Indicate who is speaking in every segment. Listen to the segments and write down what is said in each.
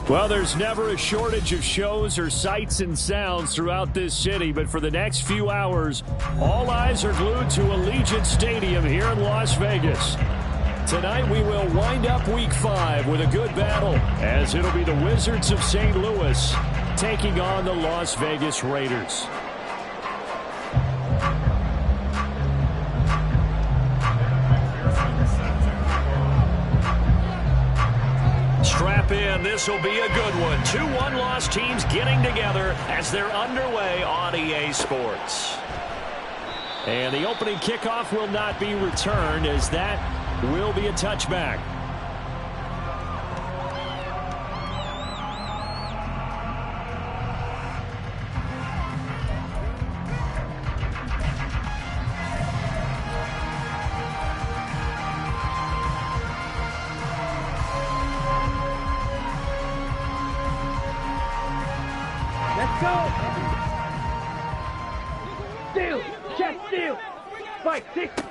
Speaker 1: Well, there's never a shortage of shows or sights and sounds throughout this city, but for the next few hours, all eyes are glued to Allegiant Stadium here in Las Vegas. Tonight we will wind up Week 5 with a good battle, as it'll be the Wizards of St. Louis taking on the Las Vegas Raiders. Strap in, this will be a good one. 2 one-loss teams getting together as they're underway on EA Sports. And the opening kickoff will not be returned, as that will be a touchback.
Speaker 2: Let's go! Steal! Check, steal! Spike, 6!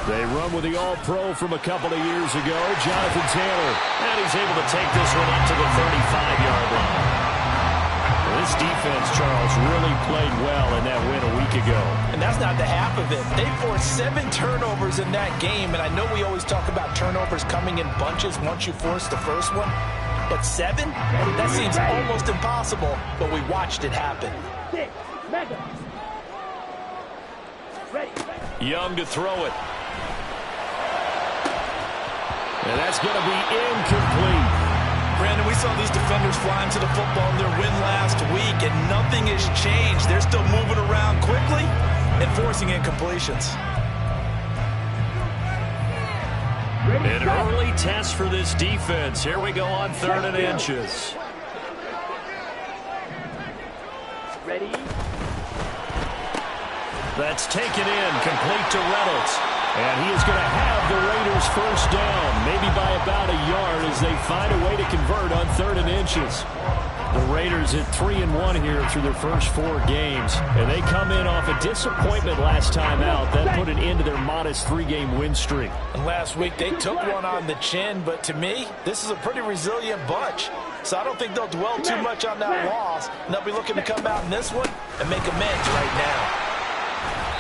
Speaker 1: They run with the All-Pro from a couple of years ago, Jonathan Taylor. And he's able to take this one up to the 35-yard line. This defense, Charles, really played well in that win a week ago.
Speaker 3: And that's not the half of it. They forced 7 turnovers in that game, and I know we always talk about turnovers coming in bunches once you force the first one. But 7? That seems almost impossible, but we watched it happen.
Speaker 2: 6, mega! Ready.
Speaker 1: Young to throw it. And that's going to be incomplete.
Speaker 3: Brandon, we saw these defenders flying to the football in their win last week, and nothing has changed. They're still moving around quickly and forcing incompletions.
Speaker 1: An early test for this defense. Here we go on 3rd and inches.
Speaker 2: Ready.
Speaker 1: That's taken in, complete to Reynolds. And he is going to have the Raiders first down, maybe by about a yard as they find a way to convert on 3rd and inches. The Raiders at 3-1 here through their first 4 games. And they come in off a disappointment last time out. That put an end to their modest 3-game win streak.
Speaker 3: And last week they took one on the chin, but to me, this is a pretty resilient bunch. So I don't think they'll dwell too much on that loss. And they'll be looking to come out in this one and make amends right now.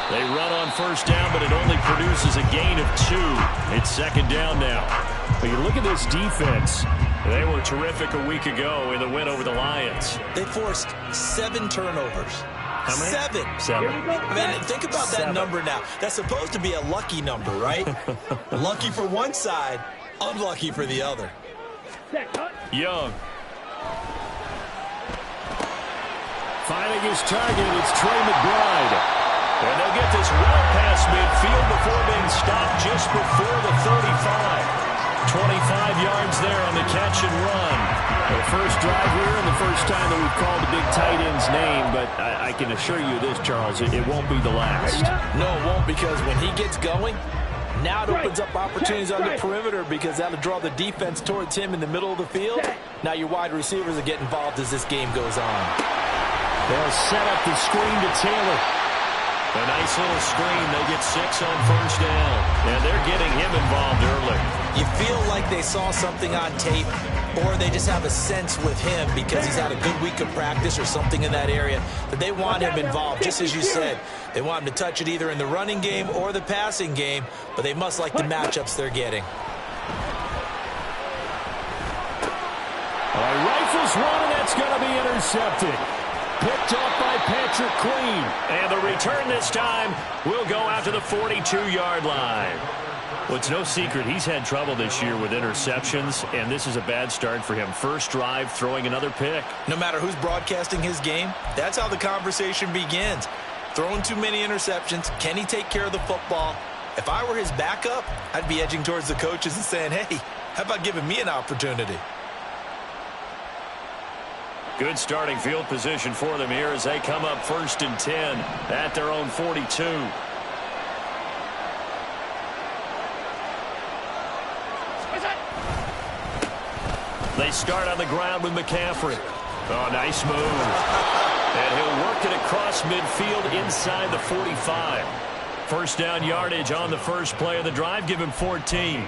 Speaker 1: They run on first down, but it only produces a gain of 2. It's 2nd down now. But you look at this defense. They were terrific a week ago in the win over the Lions.
Speaker 3: They forced 7 turnovers.
Speaker 1: How many?
Speaker 3: 7.
Speaker 1: 7.
Speaker 3: I mean, think about that number now. That's supposed to be a lucky number, right? Lucky for one side, unlucky for the other.
Speaker 1: Young. Finding his target, it's Trey McBride. And they'll get this well past midfield before being stopped just before the 35. 25 yards there on the catch and run. The first drive here and the first time that we've called the big tight end's name, but I can assure you this, Charles, it won't be the last.
Speaker 3: No, it won't, because when he gets going, now it opens up opportunities on the perimeter because that'll draw the defense towards him in the middle of the field. Now your wide receivers will get involved as this game goes on.
Speaker 1: They'll set up the screen to Taylor. A nice little screen. They get 6 on first down. And they're getting him involved early.
Speaker 3: You feel like they saw something on tape, or they just have a sense with him because he's had a good week of practice or something in that area that they want him involved. Just as you said, they want him to touch it either in the running game or the passing game, but they must like the matchups they're getting.
Speaker 1: Rifles one, and that's going to be intercepted. Picked up by Patrick Queen. And the return this time will go out to the 42-yard line. Well, it's no secret he's had trouble this year with interceptions, and this is a bad start for him. First drive, throwing another pick.
Speaker 3: No matter who's broadcasting his game, that's how the conversation begins. Throwing too many interceptions, can he take care of the football? If I were his backup, I'd be edging towards the coaches and saying, hey, how about giving me an opportunity?
Speaker 1: Good starting field position for them here as they come up 1st and 10 at their own 42. They start on the ground with McCaffrey. Oh, nice move. And he'll work it across midfield inside the 45. First down yardage on the first play of the drive. Give him 14.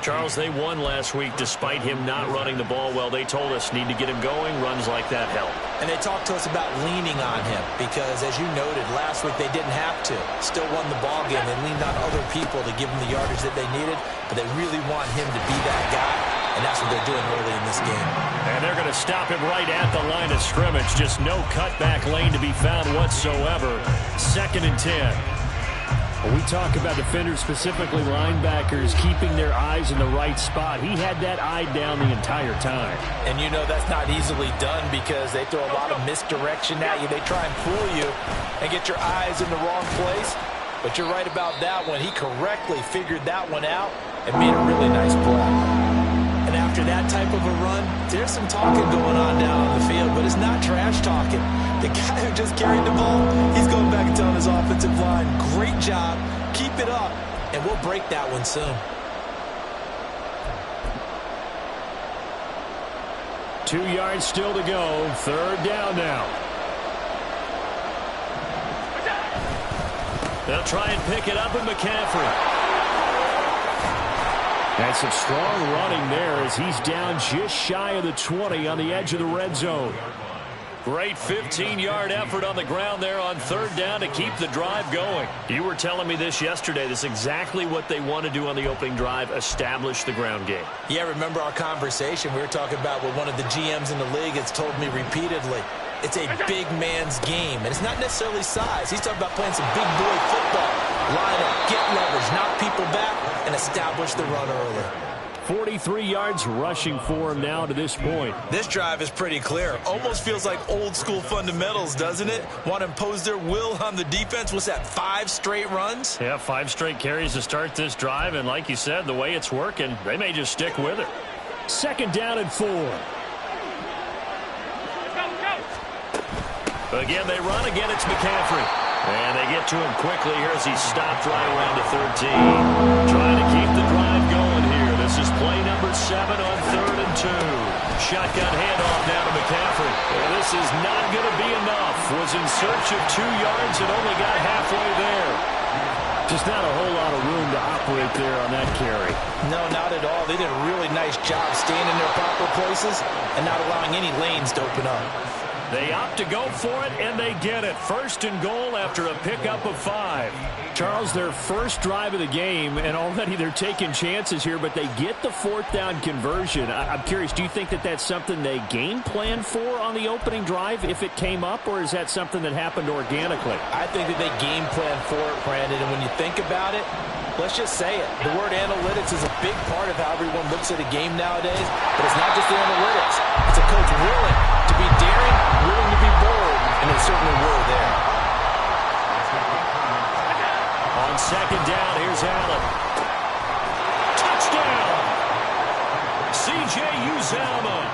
Speaker 1: Charles, they won last week despite him not running the ball well. They told us need to get him going. Runs like that help. And they talked to us about leaning on him because, as you noted, last week they didn't have to. Still won the ball game. They leaned on other people to give him the yardage that they needed, but they really want him to be that guy, and that's what they're doing early in this game. And they're going to stop him right at the line of scrimmage. Just no cutback lane to be found whatsoever. 2nd and 10.
Speaker 4: We talk about defenders, specifically linebackers, keeping their eyes in the right spot. He had that eye down the entire time.
Speaker 3: And you know that's not easily done because they throw a lot of misdirection at you. They try and fool you and get your eyes in the wrong place. But you're right about that one. He correctly figured that one out and made a really nice play. And after that type of a run, there's some talking going on down on the field, but it's not trash talking. The guy who just carried the ball, he's going back and telling his offensive line, great job, keep it up, and we'll break that one soon.
Speaker 1: 2 yards still to go. 3rd down now. They'll try and pick it up with McCaffrey. And some strong running there as he's down just shy of the 20 on the edge of the red zone. Great 15-yard effort on the ground there on 3rd down to keep the drive going. You were telling me this yesterday. This is exactly what they want to do on the opening drive, establish the ground game.
Speaker 3: Yeah, remember our conversation we were talking about with one of the GMs in the league has told me repeatedly. It's a big man's game, and it's not necessarily size. He's talking about playing some big boy football. Line up, get leverage, knock people back, and establish the run early.
Speaker 1: 43 yards rushing for him now to this point.
Speaker 3: This drive is pretty clear. Almost feels like old school fundamentals, doesn't it? Want to impose their will on the defense. What's that, 5 straight runs?
Speaker 1: Yeah, 5 straight carries to start this drive, and like you said, the way it's working, they may just stick with it. 2nd down and 4. Again, they run. Again, it's McCaffrey. And they get to him quickly here as he's stopped right around the 13. Trying to keep the drive going here. This is play number 7 on 3rd and 2. Shotgun handoff now to McCaffrey. And this is not going to be enough. Was in search of 2 yards and only got halfway there. Just not a whole lot of room to operate there on that carry.
Speaker 3: No, not at all. They did a really nice job staying in their proper places and not allowing any lanes to open up.
Speaker 1: They opt to go for it, and they get it. 1st and goal after a pickup of 5.
Speaker 4: Charles, their first drive of the game, and already they're taking chances here, but they get the 4th down conversion. I'm curious, do you think that that's something they game plan for on the opening drive if it came up, or is that something that happened organically?
Speaker 3: I think that they game plan for it, Brandon, and when you think about it, let's just say it. The word analytics is a big part of how everyone looks at a game nowadays, but it's not just the analytics. It's a coach willing to be daring, willing to be bold, and they certainly were there.
Speaker 1: On 2nd down, here's Allen. Touchdown! C.J. Uzomah,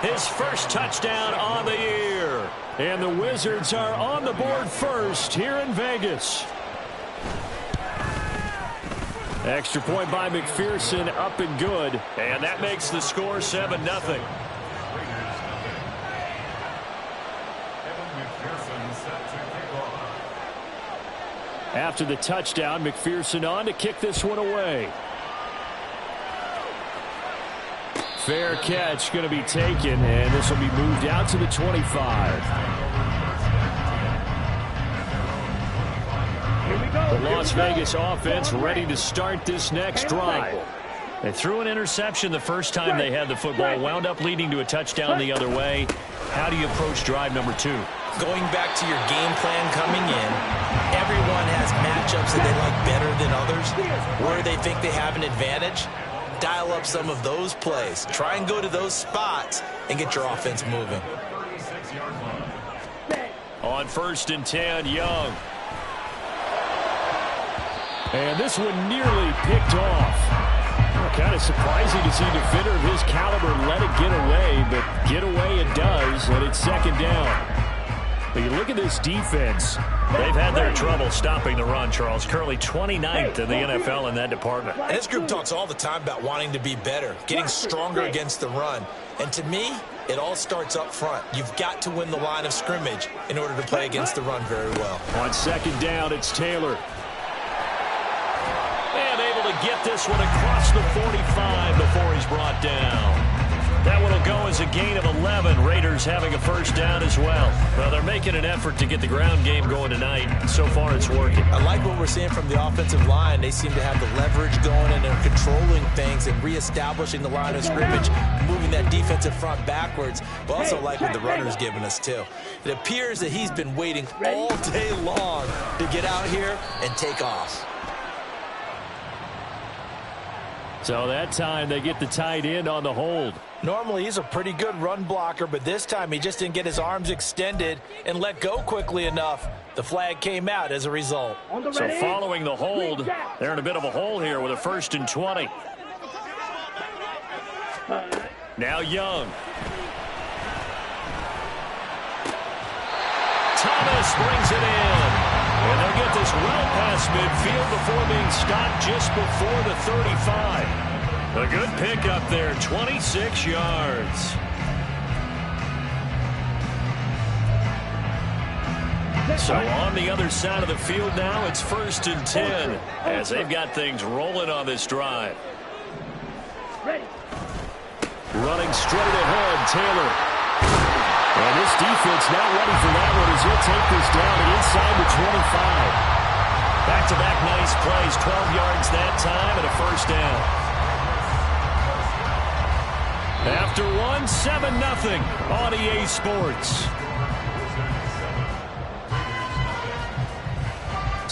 Speaker 1: his first touchdown on the year. And the Wizards are on the board first here in Vegas. Extra point by McPherson, up and good. And that makes the score 7-0. After the touchdown, McPherson on to kick this one away. Fair catch going to be taken, and this will be moved out to the 25. The Las Vegas offense ready to start this next drive. They threw an interception the first time they had the football, wound up leading to a touchdown the other way. How do you approach drive number 2?
Speaker 3: Going back to your game plan coming in, everyone has matchups that they like better than others. Where they think they have an advantage, dial up some of those plays. Try and go to those spots and get your offense moving.
Speaker 1: On 1st and 10, Young. And this one nearly picked off. Kind of surprising to see a defender of his caliber let it get away, but get away it does, and it's 2nd down. But you look at this defense. They've had their trouble stopping the run, Charles. Currently 29th in the NFL in that department.
Speaker 3: And this group talks all the time about wanting to be better, getting stronger against the run. And to me, it all starts up front. You've got to win the line of scrimmage in order to play against the run very well.
Speaker 1: On 2nd down, it's Taylor. get this one across the 45 before he's brought down. That one will go as a gain of 11. Raiders having a first down as well. Well, they're making an effort to get the ground game going tonight. So far, it's working.
Speaker 3: I like what we're seeing from the offensive line. They seem to have the leverage going, and they're controlling things and reestablishing the line of scrimmage, moving that defensive front backwards. But also like what the runner's giving us, too. It appears that he's been waiting all day long to get out here and take off.
Speaker 4: So that time they get the tight end on the hold.
Speaker 3: Normally he's a pretty good run blocker, but this time he just didn't get his arms extended and let go quickly enough. The flag came out as a result.
Speaker 1: So following the hold, they're in a bit of a hole here with a 1st and 20. Now Young. Thomas brings it in. And they'll get this well past midfield before being stopped just before the 35. A good pickup there, 26 yards. So on the other side of the field now, it's 1st and 10 as they've got things rolling on this drive. Running straight ahead, Taylor. And this defense not ready for that one as he'll take this down and inside the 25. Back-to-back nice plays, 12 yards that time and a first down. After one, 7-0 on EA Sports.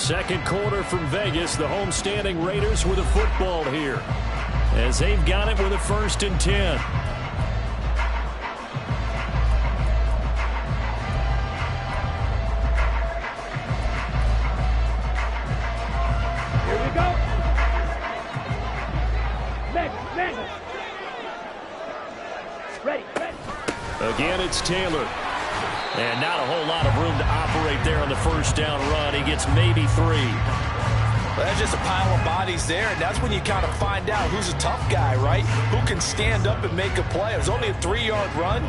Speaker 1: Second quarter from Vegas, the homestanding Raiders with a football here as they've got it with a 1st and 10. Again, it's Taylor. And not a whole lot of room to operate there on the first down run. He gets maybe 3.
Speaker 3: Well, that's just a pile of bodies there, and that's when you kind of find out who's a tough guy, right? Who can stand up and make a play. It was only a 3-yard run,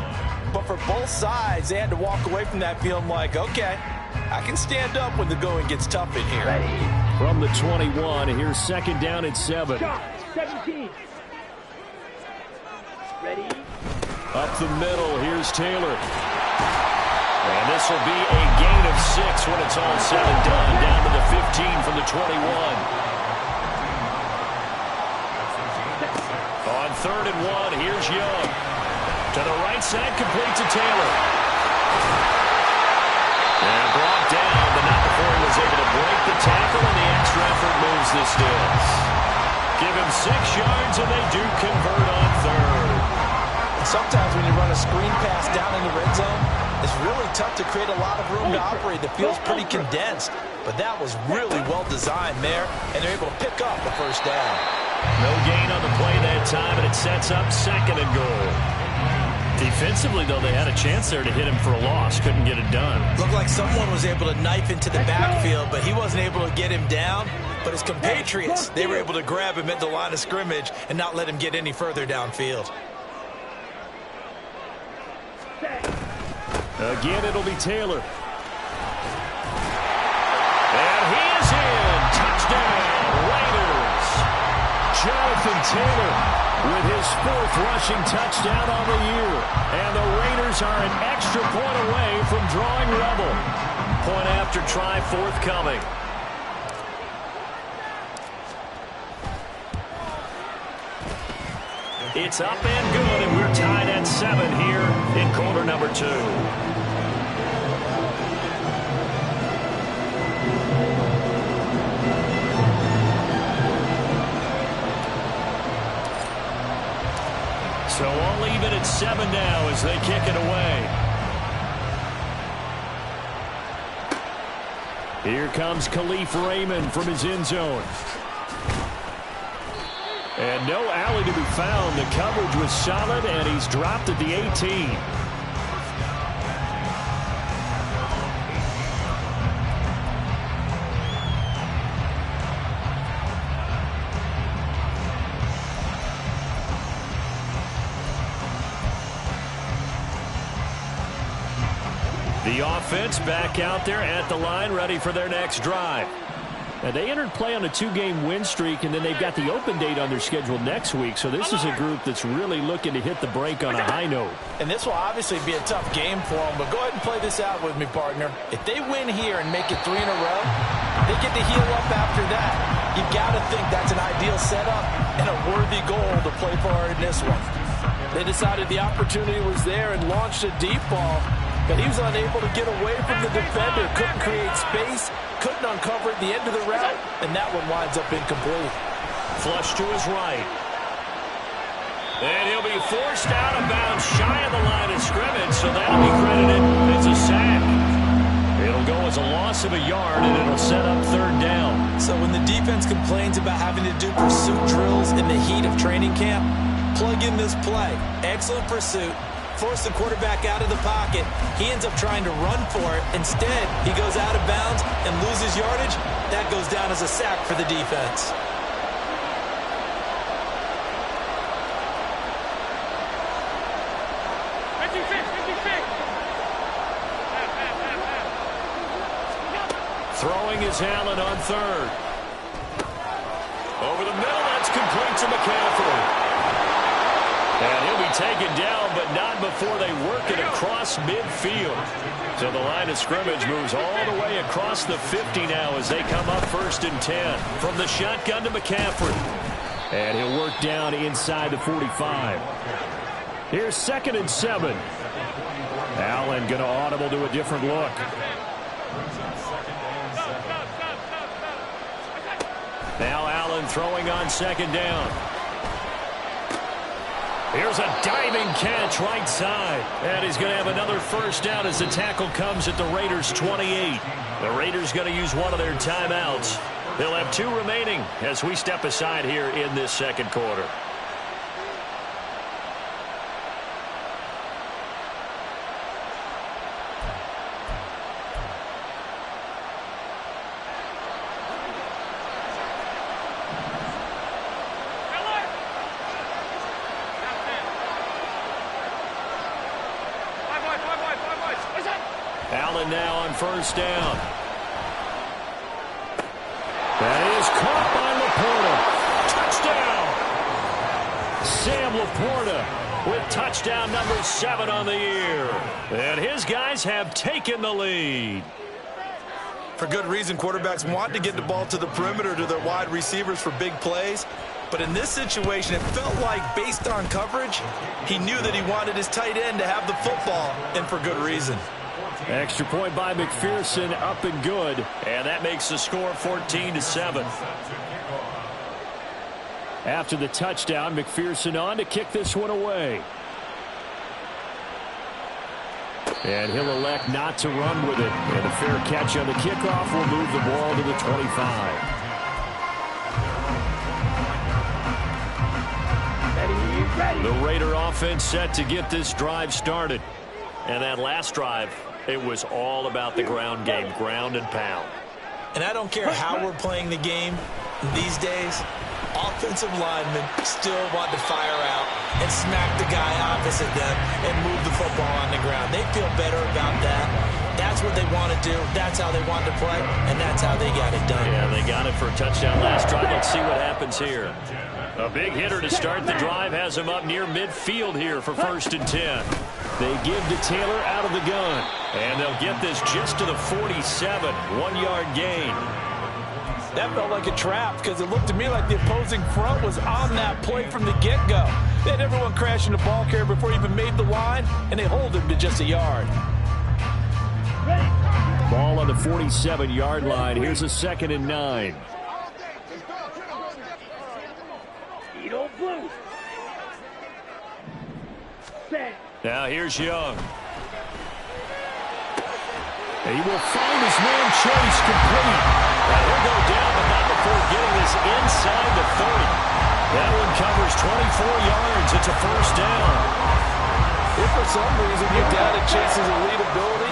Speaker 3: but for both sides, they had to walk away from that feeling like, okay, I can stand up when the going gets tough in here.
Speaker 4: From the 21, here's 2nd down and 7.
Speaker 2: 17. Ready?
Speaker 4: Up the middle, here's Taylor. And this will be a gain of 6 when it's all said and done. Down to the 15 from the 21. On 3rd and 1, here's Young. To the right side, complete to Taylor. And brought down, but not before he was able to break the tackle, and the extra effort moves the Stills. Give him 6 yards, and they do convert on 3rd.
Speaker 3: Sometimes when you run a screen pass down in the red zone, it's really tough to create a lot of room to operate. The field's pretty condensed, but that was really well designed there, and they're able to pick up the first down.
Speaker 1: No gain on the play that time, and it sets up 2nd and goal. Defensively, though, they had a chance there to hit him for a loss. Couldn't get it done.
Speaker 3: Looked like someone was able to knife into the backfield, but he wasn't able to get him down. But his compatriots, they were able to grab him at the line of scrimmage and not let him get any further downfield.
Speaker 4: Again, it'll be Taylor.
Speaker 1: And he is in. Touchdown, Raiders.
Speaker 4: Jonathan Taylor with his 4th rushing touchdown on the year. And the Raiders are an extra point away from drawing level.
Speaker 1: Point after try forthcoming. It's up and good, and we're tied at 7 here in quarter number 2. So all even at 7 now as they kick it away.
Speaker 4: Here comes Khalif Raymond from his end zone. And no alley to be found. The coverage was solid, and he's dropped at the 18. The offense back out there at the line, ready for their next drive. Now, they entered play on a 2-game win streak, and then they've got the open date on their schedule next week. So this is a group that's really looking to hit the break on a high note.
Speaker 3: And this will obviously be a tough game for them, but go ahead and play this out with me, partner. If they win here and make it 3 in a row, they get to heal up after that. You've got to think that's an ideal setup and a worthy goal to play for in this one. They decided the opportunity was there and launched a deep ball, but he was unable to get away from the defender, couldn't create space, couldn't uncover at the end of the route, and that one winds up incomplete.
Speaker 1: Flush to his right. And he'll be forced out of bounds shy of the line of scrimmage, so that'll be credited as a sack. It'll go as a loss of a yard, and it'll set up 3rd down.
Speaker 3: So when the defense complains about having to do pursuit drills in the heat of training camp, plug in this play. Excellent pursuit. Force the quarterback out of the pocket. He ends up trying to run for it. Instead, he goes out of bounds and loses yardage. That goes down as a sack for the defense.
Speaker 1: Throwing is Allen on 3rd. Over the middle, that's complete to McCaffrey. And he'll be taken down, but not before they work it across midfield. So the line of scrimmage moves all the way across the 50 now as they come up 1st and 10. From the shotgun to McCaffrey. And he'll work down inside the 45. Here's 2nd and 7. Allen going to audible to a different look. Now Allen throwing on 2nd down. Here's a diving catch right side. And he's going to have another 1st down as the tackle comes at the Raiders' 28. The Raiders going to use one of their timeouts. They'll have 2 remaining as we step aside here in this 2nd quarter. Allen now on 1st down. That is caught by LaPorta. Sam LaPorta with touchdown number 7 on the year. And his guys have taken the lead.
Speaker 3: For good reason, quarterbacks want to get the ball to the perimeter to their wide receivers for big plays. But in this situation, it felt like, based on coverage, he knew that he wanted his tight end to have the football, and for good reason.
Speaker 4: Extra point by McPherson, up and good.
Speaker 1: And that makes the score 14-7.
Speaker 4: After the touchdown, McPherson on to kick this one away. And he'll elect not to run with it. And a fair catch on the kickoff will move the ball to the 25. The Raider offense set to get this drive started. And that last drive, it was all about the ground game, ground and pound.
Speaker 3: And I don't care how we're playing the game these days, offensive linemen still want to fire out and smack the guy opposite them and move the football on the ground. They feel better about that. That's what they want to do. That's how they want to play, and that's how they got it done.
Speaker 1: Yeah, they got it for a touchdown last drive. Let's see what happens here. A big hitter to start the drive has him up near midfield here for 1st and 10.
Speaker 4: They give to Taylor out of the gun.
Speaker 1: And they'll get this just to the 47, 1-yard gain.
Speaker 3: That felt like a trap because it looked to me like the opposing front was on that play from the get-go. They had everyone crashing the ball carrier before he even made the line, and they hold him to just a yard.
Speaker 4: Ball on the 47-yard line. Here's a 2nd and 9.
Speaker 1: Now here's Young.
Speaker 4: He will find his man Chase complete.
Speaker 1: And he'll go down, but not before getting this inside the 30. That one covers 24 yards. It's a 1st down.
Speaker 3: If for some reason you doubted Chase's elite ability,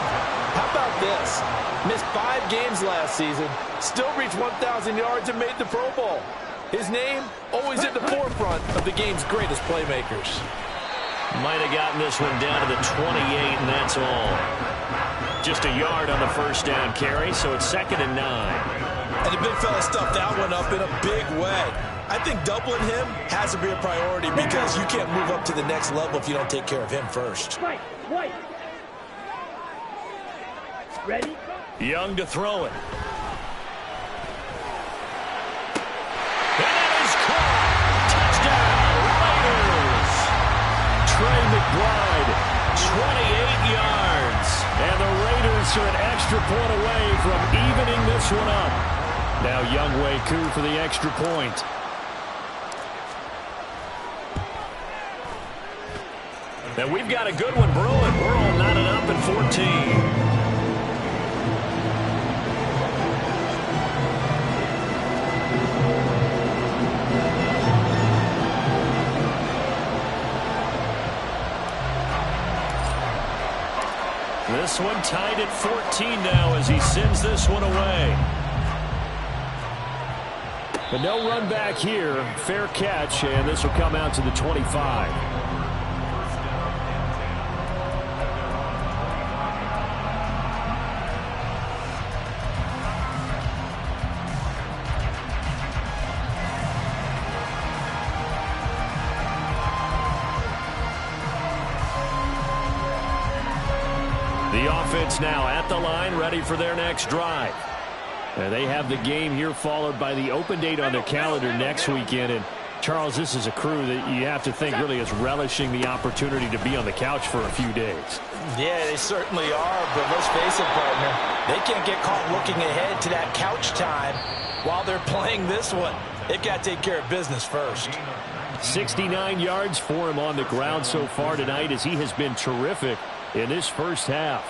Speaker 3: how about this? Missed 5 games last season, still reached 1,000 yards and made the Pro Bowl. His name always at the forefront of the game's greatest playmakers.
Speaker 1: Might have gotten this one down to the 28, and that's all. Just a yard on the 1st down carry, so it's 2nd and 9.
Speaker 3: And the big fella stuffed that one up in a big way. I think doubling him has to be a priority because you can't move up to the next level if you don't take care of him first.
Speaker 2: Right, right. Ready?
Speaker 1: Young to throw it. And it is caught. Touchdown, Raiders. Trey McBride, 28 yards. And the Raiders are an extra point away from evening this one up. Now Younghoe Koo for the extra point. And we've got a good one brewing. We're all knotted up at 14. This one tied at 14 now as he sends this one away. But no run back here. Fair catch, and this will come out to the 25. The offense now at the line, ready for their next drive. They have the game here followed by the open date on their calendar next weekend. And, Charles, this is a crew that you have to think really is relishing the opportunity to be on the couch for a few days.
Speaker 3: Yeah, they certainly are, but let's face it, partner. They can't get caught looking ahead to that couch time while they're playing this one. They've got to take care of business first.
Speaker 4: 69 yards for him on the ground so far tonight as he has been terrific in this first half.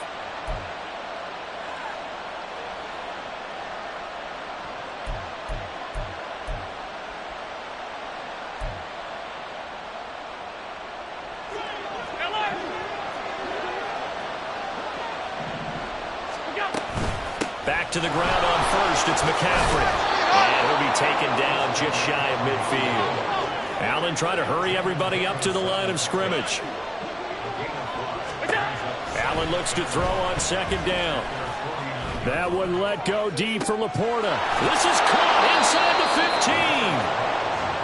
Speaker 1: Back to the ground on first. It's McCaffrey. And he'll be taken down just shy of midfield. Allen trying to hurry everybody up to the line of scrimmage. Allen looks to throw on second down. That one let go deep for Laporta. This is caught inside the 15.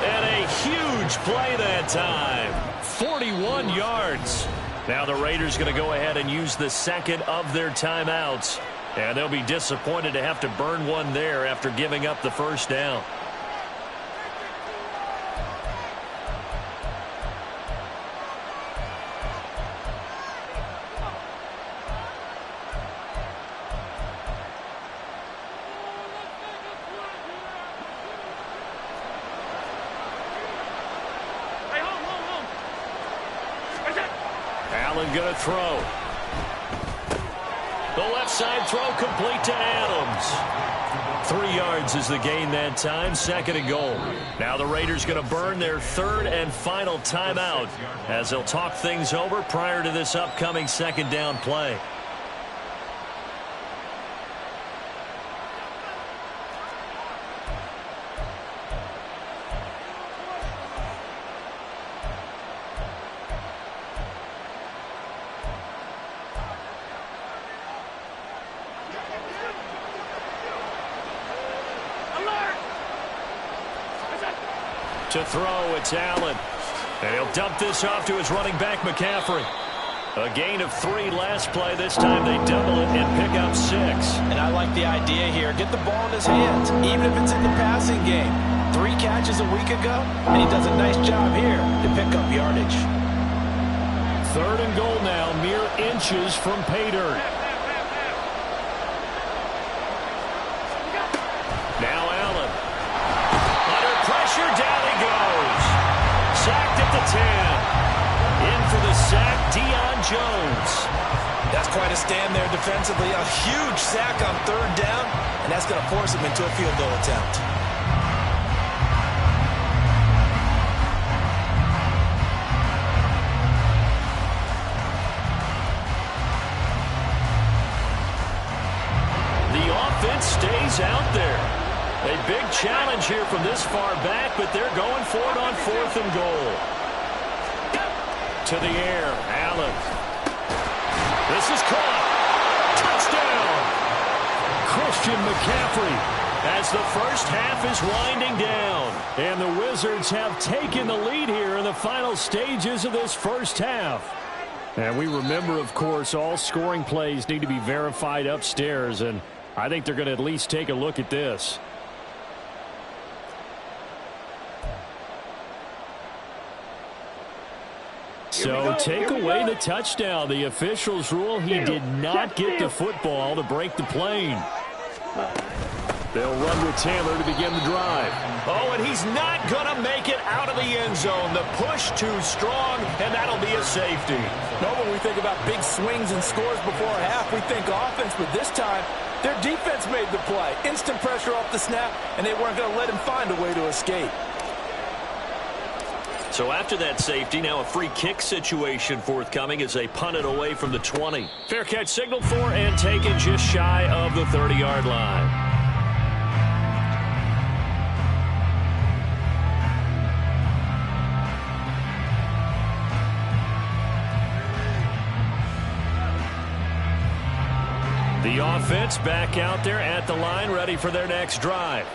Speaker 1: And a huge play that time. 41 yards. Now the Raiders going to go ahead and use the second of their timeouts. And they'll be disappointed to have to burn one there after giving up the first down. Allen going to throw. The left side throw complete to Adams. 3 yards is the gain that time. Second and goal. Now the Raiders going to burn their third and final timeout as they'll talk things over prior to this upcoming second down play. To throw, it's Allen. And he'll dump this off to his running back, McCaffrey. A gain of 3 last play. This time they double it and pick up 6.
Speaker 3: And I like the idea here. Get the ball in his hands, even if it's in the passing game. 3 catches a week ago, and he does a nice job here to pick up yardage.
Speaker 4: Third and goal now, mere inches from pay dirt. Now Allen. Under pressure, down he goes. Sacked at the 10. In for the sack, Deion Jones.
Speaker 3: That's quite a stand there defensively. A huge sack on third down, and that's going to force him into a field goal attempt.
Speaker 1: The offense stays out there. A big challenge here from this far back, but they're going for it on 4th and goal. To the air, Allen. This is caught. Touchdown.
Speaker 4: Christian McCaffrey
Speaker 1: as the first half is winding down.
Speaker 4: And the Wizards have taken the lead here in the final stages of this first half. And we remember, of course, all scoring plays need to be verified upstairs, and I think they're going to at least take a look at this. So take away the touchdown. The officials rule he did not get the football to break the plane. They'll run with Taylor to begin the drive.
Speaker 1: Oh, and he's not going to make it out of the end zone. The push too strong, and that'll be a safety.
Speaker 3: No, when we think about big swings and scores before a half, we think offense, but this time their defense made the play. Instant pressure off the snap, and they weren't going to let him find a way to escape.
Speaker 1: So after that safety, now a free kick situation forthcoming as they punt it away from the 20. Fair catch signaled for and taken just shy of the 30-yard line. The offense back out there at the line, ready for their next drive.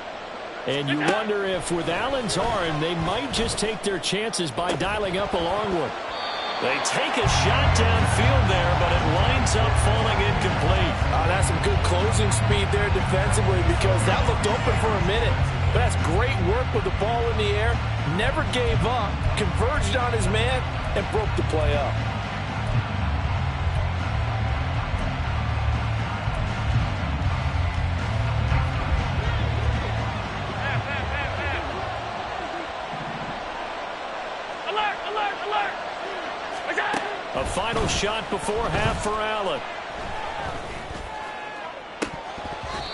Speaker 4: And you wonder if with Allen's arm, they might just take their chances by dialing up a long one.
Speaker 1: They take a shot downfield there, but it winds up falling incomplete.
Speaker 3: That's some good closing speed there defensively because that looked open for a minute. But that's great work with the ball in the air. Never gave up, converged on his man, and broke the play up.
Speaker 1: A final shot before half for Allen.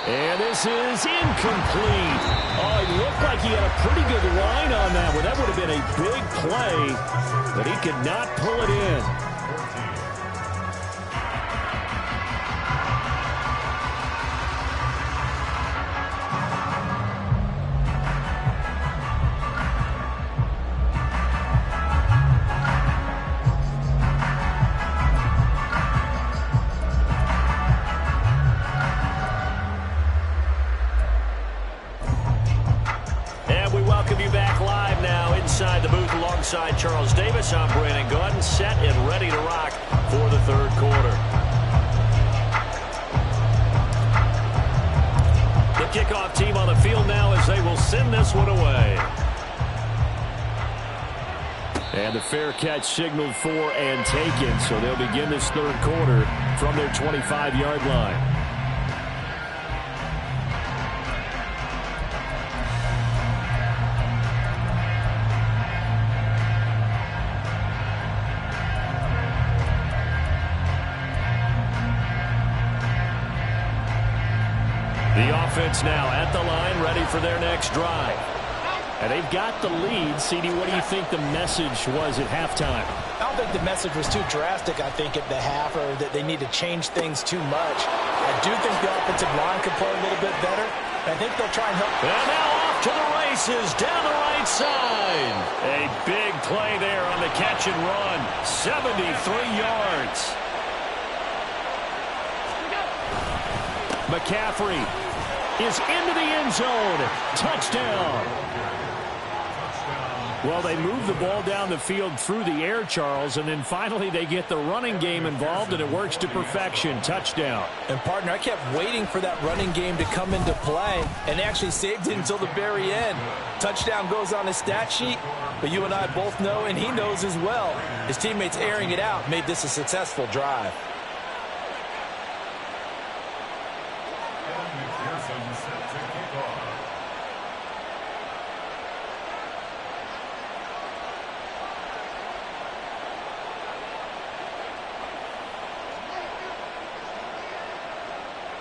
Speaker 4: And this is incomplete. Oh, it looked like he had a pretty good line on that one. That would have been a big play, but he could not pull it in.
Speaker 1: Alongside Charles Davis, I'm Brandon Gaudin, set and ready to rock for the third quarter. The kickoff team on the field now as they will send this one away.
Speaker 4: And the fair catch signaled for and taken, so they'll begin this third quarter from their 25-yard line. The offense now at the line, ready for their next drive. And they've got the lead. CD, what do you think the message was at halftime?
Speaker 3: I don't think the message was too drastic, I think, at the half, or that they need to change things too much. I do think the offensive line could play a little bit better. I think they'll try and help.
Speaker 1: And now off to the races down the right side. A big play there on the catch and run. 73 yards.
Speaker 4: McCaffrey is into the end zone. Touchdown. Well, they move the ball down the field through the air, Charles, and then finally they get the running game involved, and it works to perfection. Touchdown.
Speaker 3: And, partner, I kept waiting for that running game to come into play, and actually saved it until the very end. Touchdown goes on his stat sheet, but you and I both know, and he knows as well, his teammates airing it out made this a successful drive.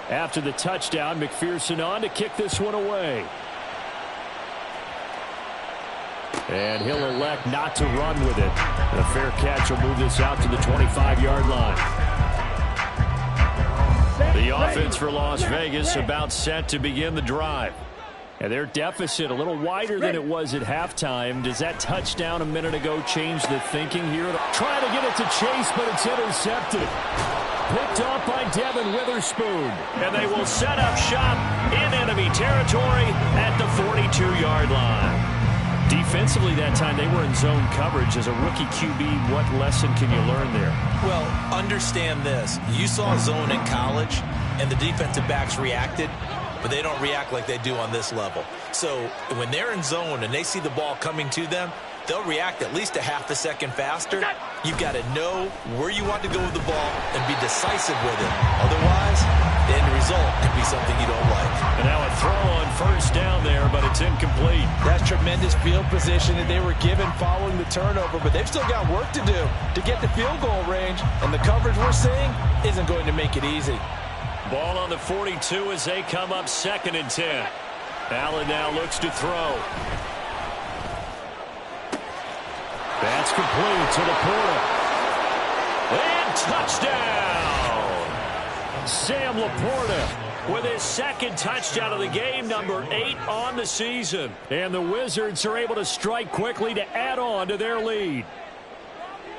Speaker 4: After the touchdown, McPherson on to kick this one away. And he'll elect not to run with it. A fair catch will move this out to the 25-yard line. The offense for Las Vegas about set to begin the drive. And their deficit a little wider than it was at halftime. Does that touchdown a minute ago change the thinking here? Trying to get it to Chase, but it's intercepted. picked off by Devin Witherspoon. And they will set up shop in enemy territory at the 42-yard line. Defensively that time, they were in zone coverage. As a rookie QB, what lesson can you learn there?
Speaker 3: Well, understand this. You saw zone in college, and the defensive backs reacted, but they don't react like they do on this level. So when they're in zone and they see the ball coming to them, they'll react at least a half a second faster. You've got to know where you want to go with the ball and be decisive with it. Otherwise, the end result could be something you don't like.
Speaker 4: And now a throw on first down there, but it's incomplete.
Speaker 3: That's tremendous field position that they were given following the turnover, but they've still got work to do to get the field goal range, and the coverage we're seeing isn't going to make it easy.
Speaker 4: Ball on the 42 as they come up 2nd and 10. Allen now looks to throw. That's complete to LaPorta. And touchdown! Sam LaPorta with his 2nd touchdown of the game, number 8 on the season. And the Wizards are able to strike quickly to add on to their lead.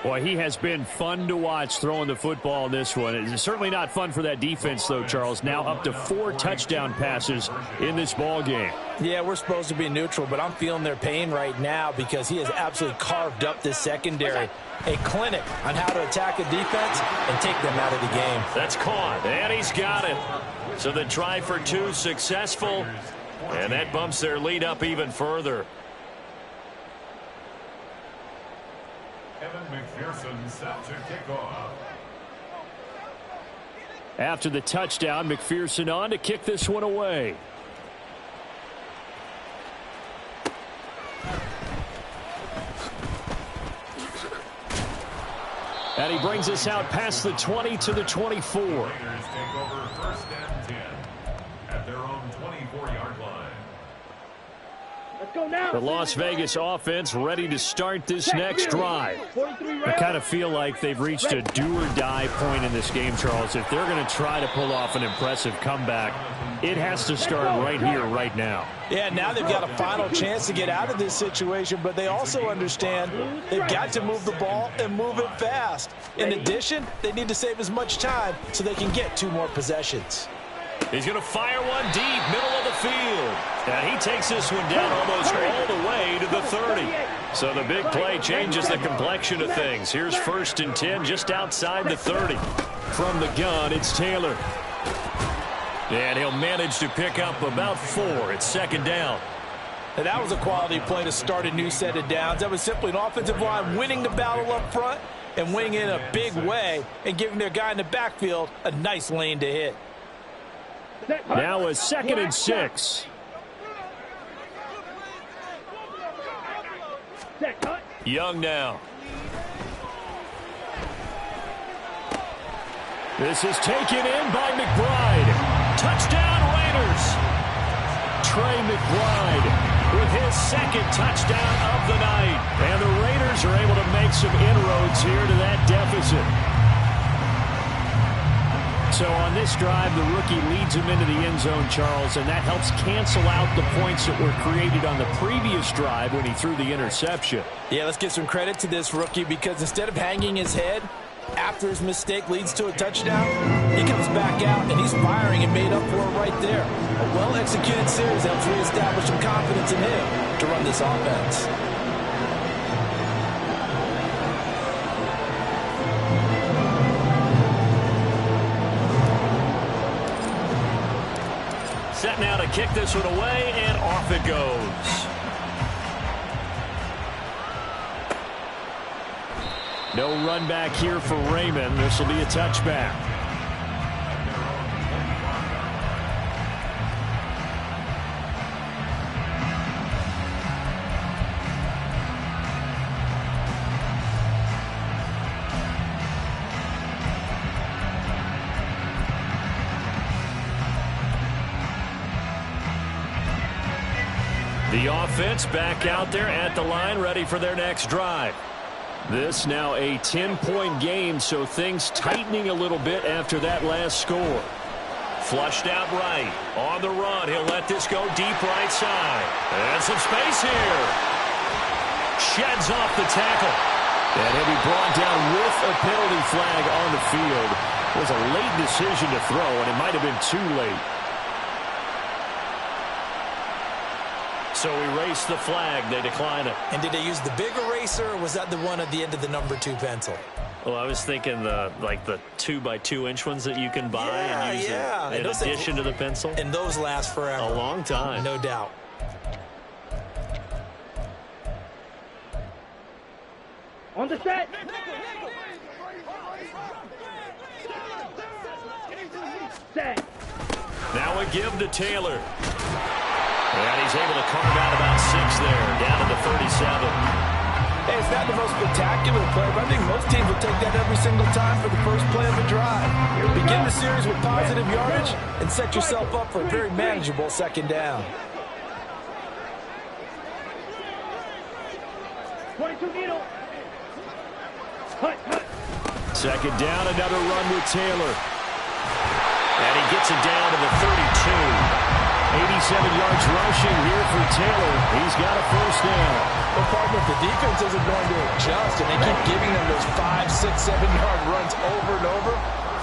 Speaker 4: Boy, he has been fun to watch throwing the football in this one. It's certainly not fun for that defense, though, Charles. Now up to 4 touchdown passes in this ball game.
Speaker 3: Yeah, we're supposed to be neutral, but I'm feeling their pain right now because he has absolutely carved up this secondary. A clinic on how to attack a defense and take them out of the game.
Speaker 4: That's caught, and he's got it. So the try for 2 successful, and that bumps their lead up even further.
Speaker 5: Evan McPherson set to kick off.
Speaker 4: After the touchdown, McPherson on to kick this one away. And he brings us out past the 20 to the 24.
Speaker 5: Raiders take over 1st and 10 at their own 24-yard line.
Speaker 2: Let's go now.
Speaker 4: The Las Vegas offense ready to start this next drive. I kind of feel like they've reached a do-or-die point in this game, Charles. If they're going to try to pull off an impressive comeback, it has to start right here, right now.
Speaker 3: Yeah, now they've got a final chance to get out of this situation, but they also understand they've got to move the ball and move it fast. In addition, they need to save as much time so they can get 2 more possessions.
Speaker 4: He's going to fire one deep, middle of the field. And he takes this one down almost all the way to the 30. So the big play changes the complexion of things. Here's 1st and 10 just outside the 30. From the gun, it's Taylor. And he'll manage to pick up about 4. It's 2nd down.
Speaker 3: And that was a quality play to start a new set of downs. That was simply an offensive line winning the battle up front and winning in a big way and giving their guy in the backfield a nice lane to hit.
Speaker 4: Now a 2nd and 6. Young now. This is taken in by McBride. Touchdown Raiders. Trey McBride with his 2nd touchdown of the night. And the Raiders are able to make some inroads here to that deficit. So on this drive, the rookie leads him into the end zone, Charles, and that helps cancel out the points that were created on the previous drive when he threw the interception.
Speaker 3: Yeah, let's give some credit to this rookie because instead of hanging his head after his mistake leads to a touchdown, he comes back out and he's firing and made up for it right there. A well-executed series helps reestablish some confidence in him to run this offense.
Speaker 4: Set now to kick this one away, and off it goes. No run back here for Raymond. This will be a touchback. The offense back out there at the line, ready for their next drive. This now a 10-point game, so things tightening a little bit after that last score. Flushed out right. On the run, he'll let this go deep right side. And some space here. Sheds off the tackle. And he'll be brought down with a penalty flag on the field. It was a late decision to throw, and it might have been too late. So erase the flag. They decline it.
Speaker 3: And did they use the big eraser, or was that the one at the end of the number 2 pencil?
Speaker 4: Well, I was thinking the 2x2-inch ones that you can buy and use in addition to the pencil.
Speaker 3: And those last forever.
Speaker 4: A long time.
Speaker 3: No doubt.
Speaker 2: On the set. Set.
Speaker 1: Now a give to Taylor. And he's able to carve out about 6 there, down to the 37.
Speaker 6: Hey, it's not the most spectacular play, but I think most teams will take that every single time for the first play of the drive. Begin the series with positive yardage and set yourself up for a very manageable second down.
Speaker 2: 22 needle. Hut.
Speaker 1: Second down, another run with Taylor. And he gets it down to the 32. 87 yards rushing here for Taylor. He's got a first down.
Speaker 6: Well, partner, if the defense isn't going to adjust and they keep giving them those 5, 6, 7-yard runs over and over,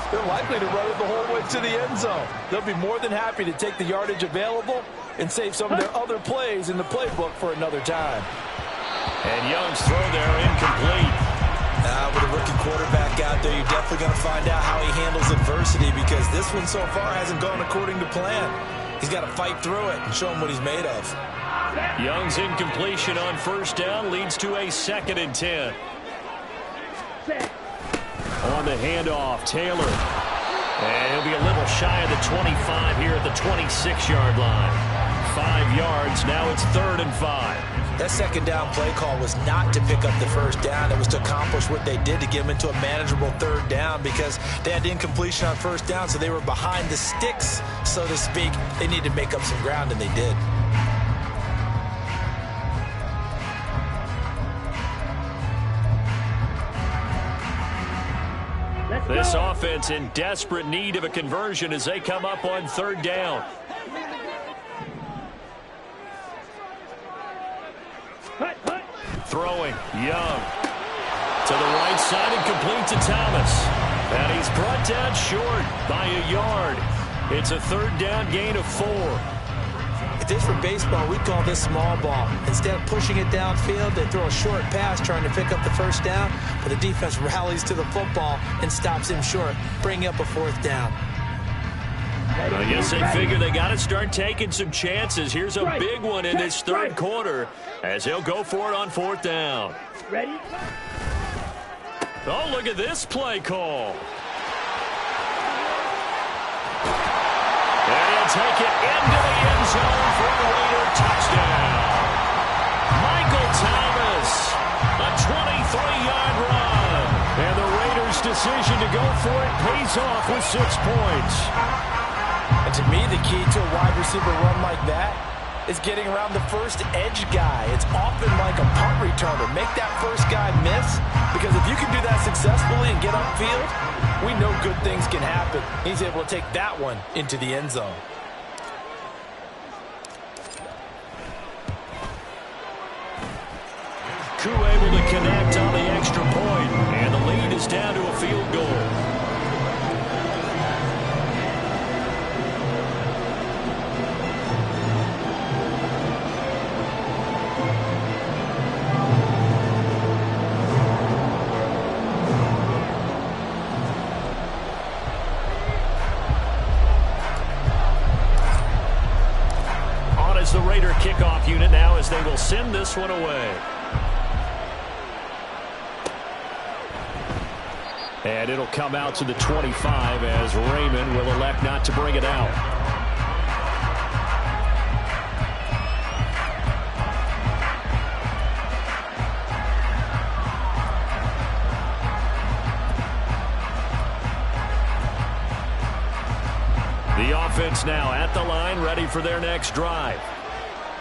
Speaker 6: they're likely to run it the whole way to the end zone. They'll be more than happy to take the yardage available and save some of their other plays in the playbook for another time.
Speaker 1: And Young's throw there incomplete.
Speaker 3: With a rookie quarterback out there, you're definitely going to find out how he handles adversity, because this one so far hasn't gone according to plan. He's got to fight through it and show him what he's made of.
Speaker 1: Young's incompletion on first down leads to a 2nd and 10. On the handoff, Taylor. And he'll be a little shy of the 25 here at the 26-yard line. 5 yards, now it's 3rd and 5.
Speaker 3: That second down play call was not to pick up the first down. It was to accomplish what they did, to get them into a manageable 3rd down, because they had the incompletion on first down, so they were behind the sticks, so to speak. They needed to make up some ground, and they did.
Speaker 1: This offense in desperate need of a conversion as they come up on 3rd down. Throwing, Young. To the right side and complete to Thomas. And he's brought down short by a yard. It's a 3rd down gain of 4.
Speaker 3: If this were baseball, we'd call this small ball. Instead of pushing it downfield, they throw a short pass trying to pick up the first down, but the defense rallies to the football and stops him short, bringing up a 4th down.
Speaker 1: I guess they figure they got to start taking some chances. Here's a big one in this 3rd quarter as he'll go for it on 4th down.
Speaker 2: Ready?
Speaker 1: Oh, look at this play call. And he'll take it into the end zone for a Raider touchdown. Michael Thomas, a 23-yard run. And the Raiders' decision to go for it pays off with 6 points.
Speaker 6: And to me, the key to a wide receiver run like that is getting around the first edge guy. It's often like a punt returner. Make that first guy miss, because if you can do that successfully and get upfield, we know good things can happen. He's able to take that one into the end zone.
Speaker 1: Koo able to connect on the extra point, and the lead is down to a field goal. The Raider kickoff unit now as they will send this one away. And it'll come out to the 25 as Raymond will elect not to bring it out. The offense now at the line, ready for their next drive.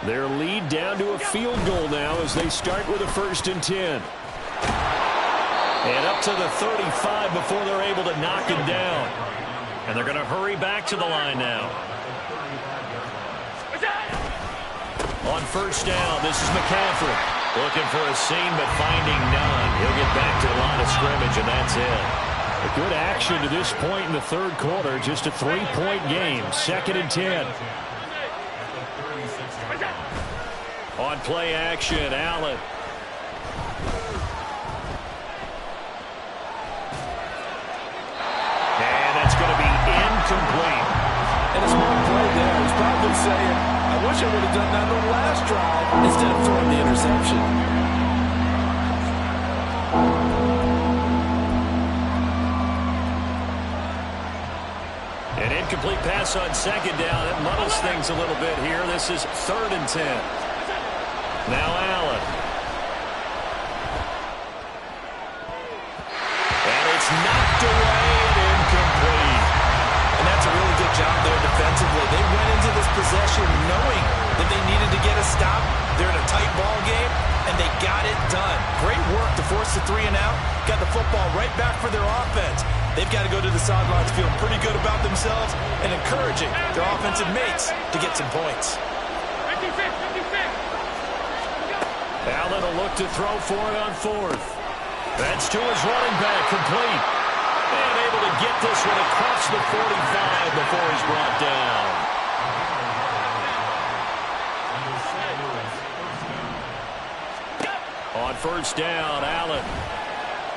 Speaker 1: Their lead down to a field goal now as they start with a 1st and 10. And up to the 35 before they're able to knock it down. And they're going to hurry back to the line now. On first down, this is McCaffrey. Looking for a seam, but finding none. He'll get back to the line of scrimmage, and that's it.
Speaker 4: A good action to this point in the third quarter. Just a 3-point game. 2nd and 10. On play action, Allen. And that's going to be incomplete.
Speaker 6: And a small play there. He's probably saying, I wish I would have done that on the last drive instead of throwing the interception.
Speaker 4: An incomplete pass on 2nd down. That muddles things a little bit here. This is 3rd and 10. Now Allen. And it's knocked away and incomplete.
Speaker 3: And that's a really good job there defensively. They went into this possession knowing that they needed to get a stop. They're in a tight ball game, and they got it done. Great work to force the 3 and out. Got the football right back for their offense. They've got to go to the sidelines feeling pretty good about themselves and encouraging their offensive mates to get some points.
Speaker 4: Allen will look to throw for it on 4th. That's to his running back, complete. And able to get this one across the 45 before he's brought down. On 1st down, Allen.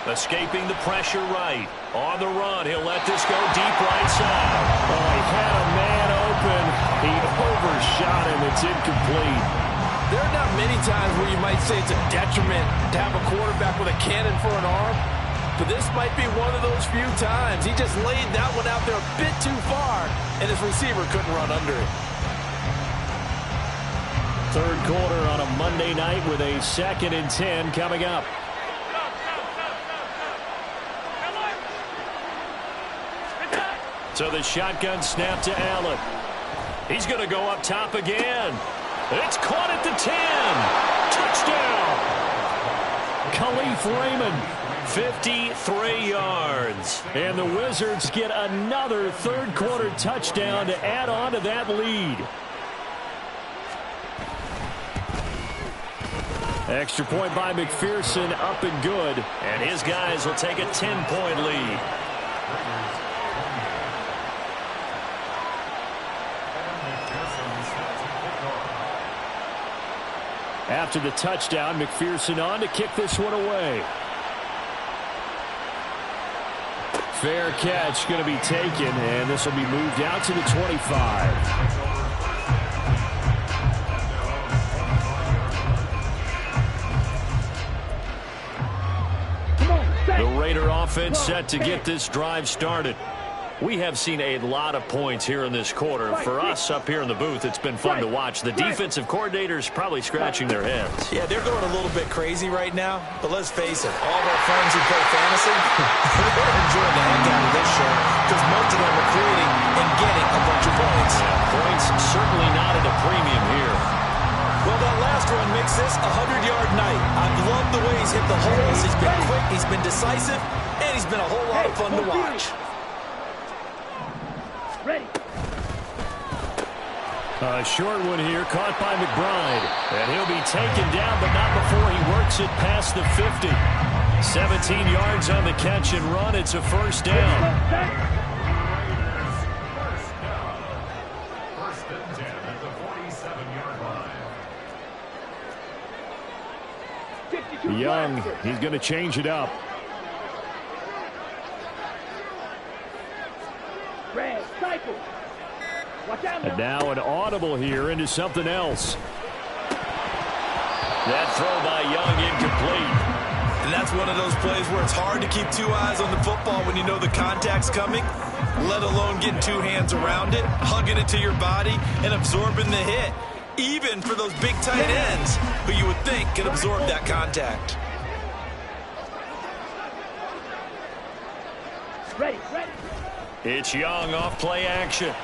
Speaker 4: Escaping the pressure right. On the run, he'll let this go deep right side. Oh, he had a man open. He overshot him. It's incomplete.
Speaker 6: There are not many times where you might say it's a detriment to have a quarterback with a cannon for an arm, but this might be one of those few times. He just laid that one out there a bit too far, and his receiver couldn't run under it.
Speaker 4: Third quarter on a Monday night with a 2nd and 10 coming up. So the shotgun snap to Allen. He's going to go up top again. It's caught at the 10. Touchdown. Khalif Raymond, 53 yards. And the Wizards get another third quarter touchdown to add on to that lead. Extra point by McPherson, up and good. And his guys will take a 10-point lead. After the touchdown, McPherson on to kick this one away. Fair catch going to be taken, and this will be moved out to the 25. The Raider offense set to get this drive started. We have seen a lot of points here in this quarter. For us up here in the booth, it's been fun to watch. The defensive coordinators probably scratching their heads.
Speaker 3: Yeah, they're going a little bit crazy right now, but let's face it, all of our friends who play fantasy, they're enjoying the heck out of this show because most of them are creating and getting a bunch of points.
Speaker 4: Yeah, points certainly not at a premium here.
Speaker 3: Well, that last run makes this a 100-yard night. I've loved the way he's hit the holes. He's been quick, he's been decisive, and he's been a whole lot of fun to watch.
Speaker 2: Ready.
Speaker 4: A short one here, caught by McBride. And he'll be taken down, but not before he works it past the 50. 17 yards on the catch and run. It's a first down.
Speaker 5: First and 10 at the 47-yard line.
Speaker 4: Young, he's going to change it up.
Speaker 2: Red, cycle. Watch out now.
Speaker 4: And now an audible here into something else. That throw by Young incomplete.
Speaker 3: And that's one of those plays where it's hard to keep two eyes on the football when you know the contact's coming, let alone getting two hands around it, hugging it to your body, and absorbing the hit. Even for those big tight ends who you would think can absorb that contact.
Speaker 2: Ready, ready.
Speaker 4: It's Young off play action.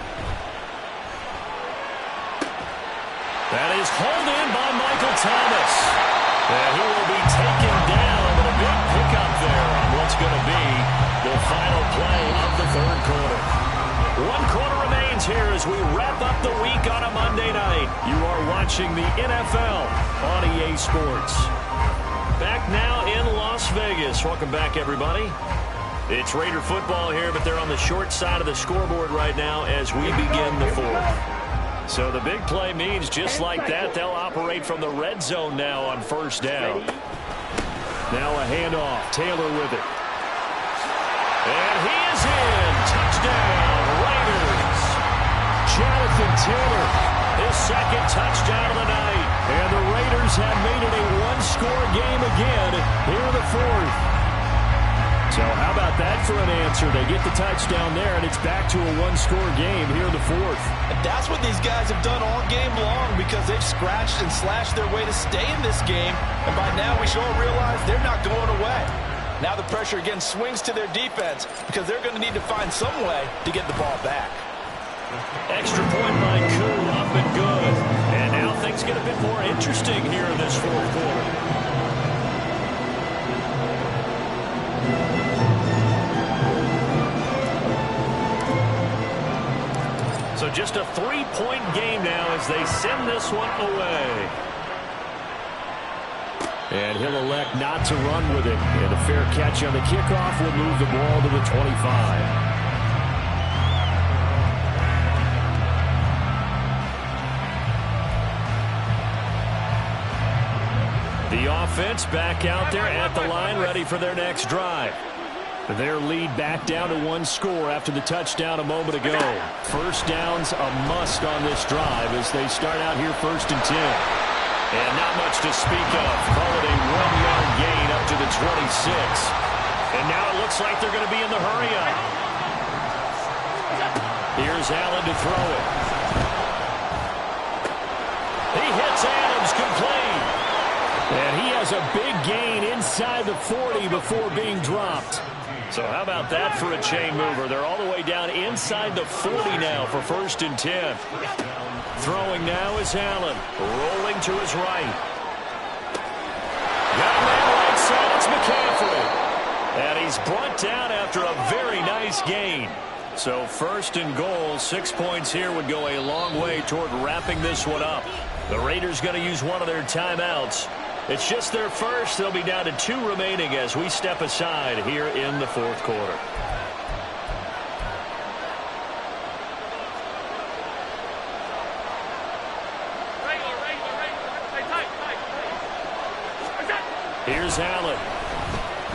Speaker 4: That is hauled in by Michael Thomas. And he will be taken down, but a big pickup there on what's going to be the final play of the third quarter. One quarter remains here as we wrap up the week on a Monday night. You are watching the NFL on EA Sports. Back now in Las Vegas. Welcome back, everybody.
Speaker 1: It's Raider football here, but they're on the short side of the scoreboard right now as we begin the fourth. So the big play means just like that, they'll operate from the red zone now on first down. Now a handoff. Taylor with it. And he is in. Touchdown, Raiders. Jonathan Taylor, his second touchdown of the night. And the Raiders have made it a one-score game again here in the fourth. So how about that for an answer? They get the touchdown there, and it's back to a one-score game here in the fourth.
Speaker 6: And that's what these guys have done all game long because they've scratched and slashed their way to stay in this game. And by now we should all realize they're not going away. Now the pressure again swings to their defense because they're going to need to find some way to get the ball back.
Speaker 1: Extra point by Koo, up and good. And now things get a bit more interesting here in this fourth quarter. So just a 3-point game now as they send this one away.
Speaker 4: And he'll elect not to run with it. And a fair catch on the kickoff will move the ball to the 25.
Speaker 1: The offense back out there at the line, ready for their next drive.
Speaker 4: Their lead back down to one score after the touchdown a moment ago. First down's a must on this drive as they start out here 1st and 10.
Speaker 1: And not much to speak of. Call it a 1-yard gain up to the 26. And now it looks like they're going to be in the hurry-up. Here's Allen to throw it. He hits Adams complete.
Speaker 4: And he has a big gain inside the 40 before being dropped.
Speaker 1: So how about that for a chain mover? They're all the way down inside the 40 now for 1st and 10. Throwing now is Allen. Rolling to his right. Got a man right side. It's McCaffrey. And he's brought down after a very nice gain. So 1st and goal, 6 points here would go a long way toward wrapping this one up. The Raiders going to use one of their timeouts. It's just their first. They'll be down to 2 remaining as we step aside here in the fourth quarter. Here's Allen.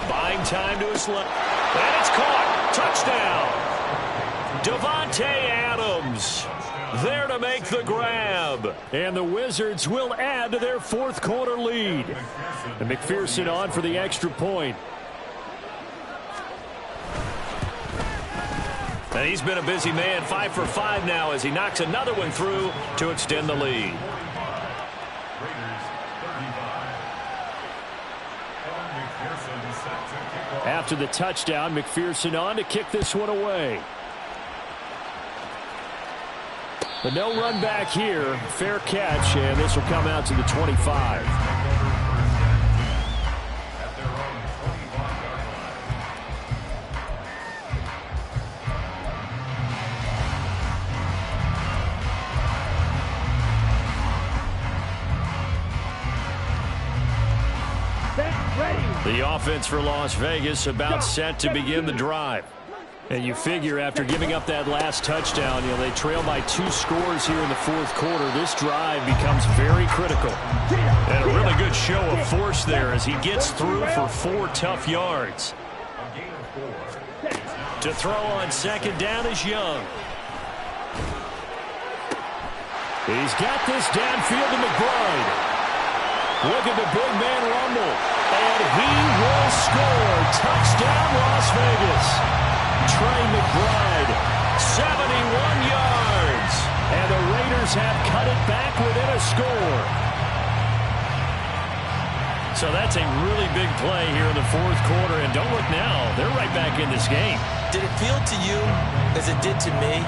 Speaker 1: Buying time to his left. And it's caught. Touchdown. Davante Adams there to make the grab.
Speaker 4: And the Wizards will add to their fourth quarter lead. And McPherson on for the extra point.
Speaker 1: And he's been a busy man, 5 for 5 now as he knocks another one through to extend the lead.
Speaker 4: After the touchdown, McPherson on to kick this one away. But no run back here. Fair catch, and this will come out to the 25. The offense for Las Vegas about set to begin the drive. And you figure after giving up that last touchdown, they trail by 2 scores here in the fourth quarter. This drive becomes very critical.
Speaker 1: And a really good show of force there as he gets through for 4 tough yards. To throw on second down is Young.
Speaker 4: He's got this downfield to McBride. Look at the big man rumble. And he will score. Touchdown, Las Vegas. Trey McBride, 71 yards. And the Raiders have cut it back within a score.
Speaker 1: So that's a really big play here in the fourth quarter. And don't look now, they're right back in this game.
Speaker 3: Did it feel to you, as it did to me,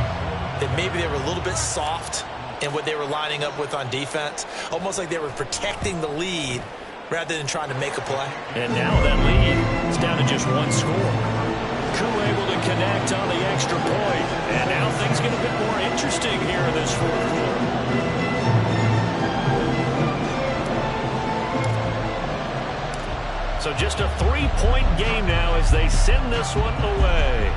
Speaker 3: that maybe they were a little bit soft in what they were lining up with on defense? Almost like they were protecting the lead rather than trying to make a play.
Speaker 1: And now that lead is down to just 1 score. Koo able to connect on the extra point. And now things get a bit more interesting here in this fourth quarter. So just a 3-point game now as they send this one away.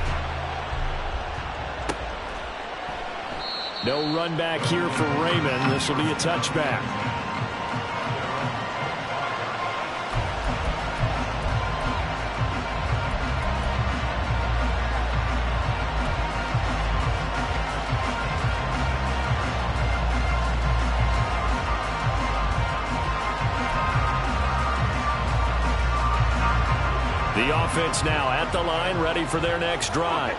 Speaker 4: No run back here for Raymond. This will be a touchback. The offense now at the line, ready for their next drive.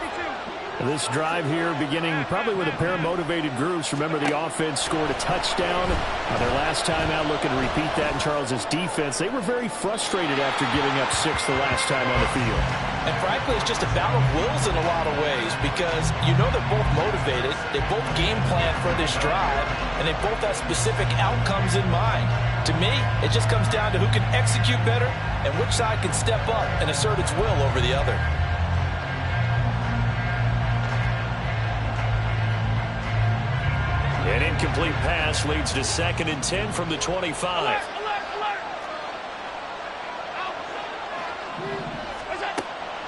Speaker 4: This drive here beginning probably with a pair of motivated groups. Remember, the offense scored a touchdown their last time out, looking to repeat that in Charles's defense. They were very frustrated after giving up 6 the last time on the field.
Speaker 6: And frankly, it's just a battle of wills in a lot of ways because you know they're both motivated. They both game plan for this drive, and they both have specific outcomes in mind. To me, it just comes down to who can execute better and which side can step up and assert its will over the other.
Speaker 1: An incomplete pass leads to 2nd and 10 from the 25.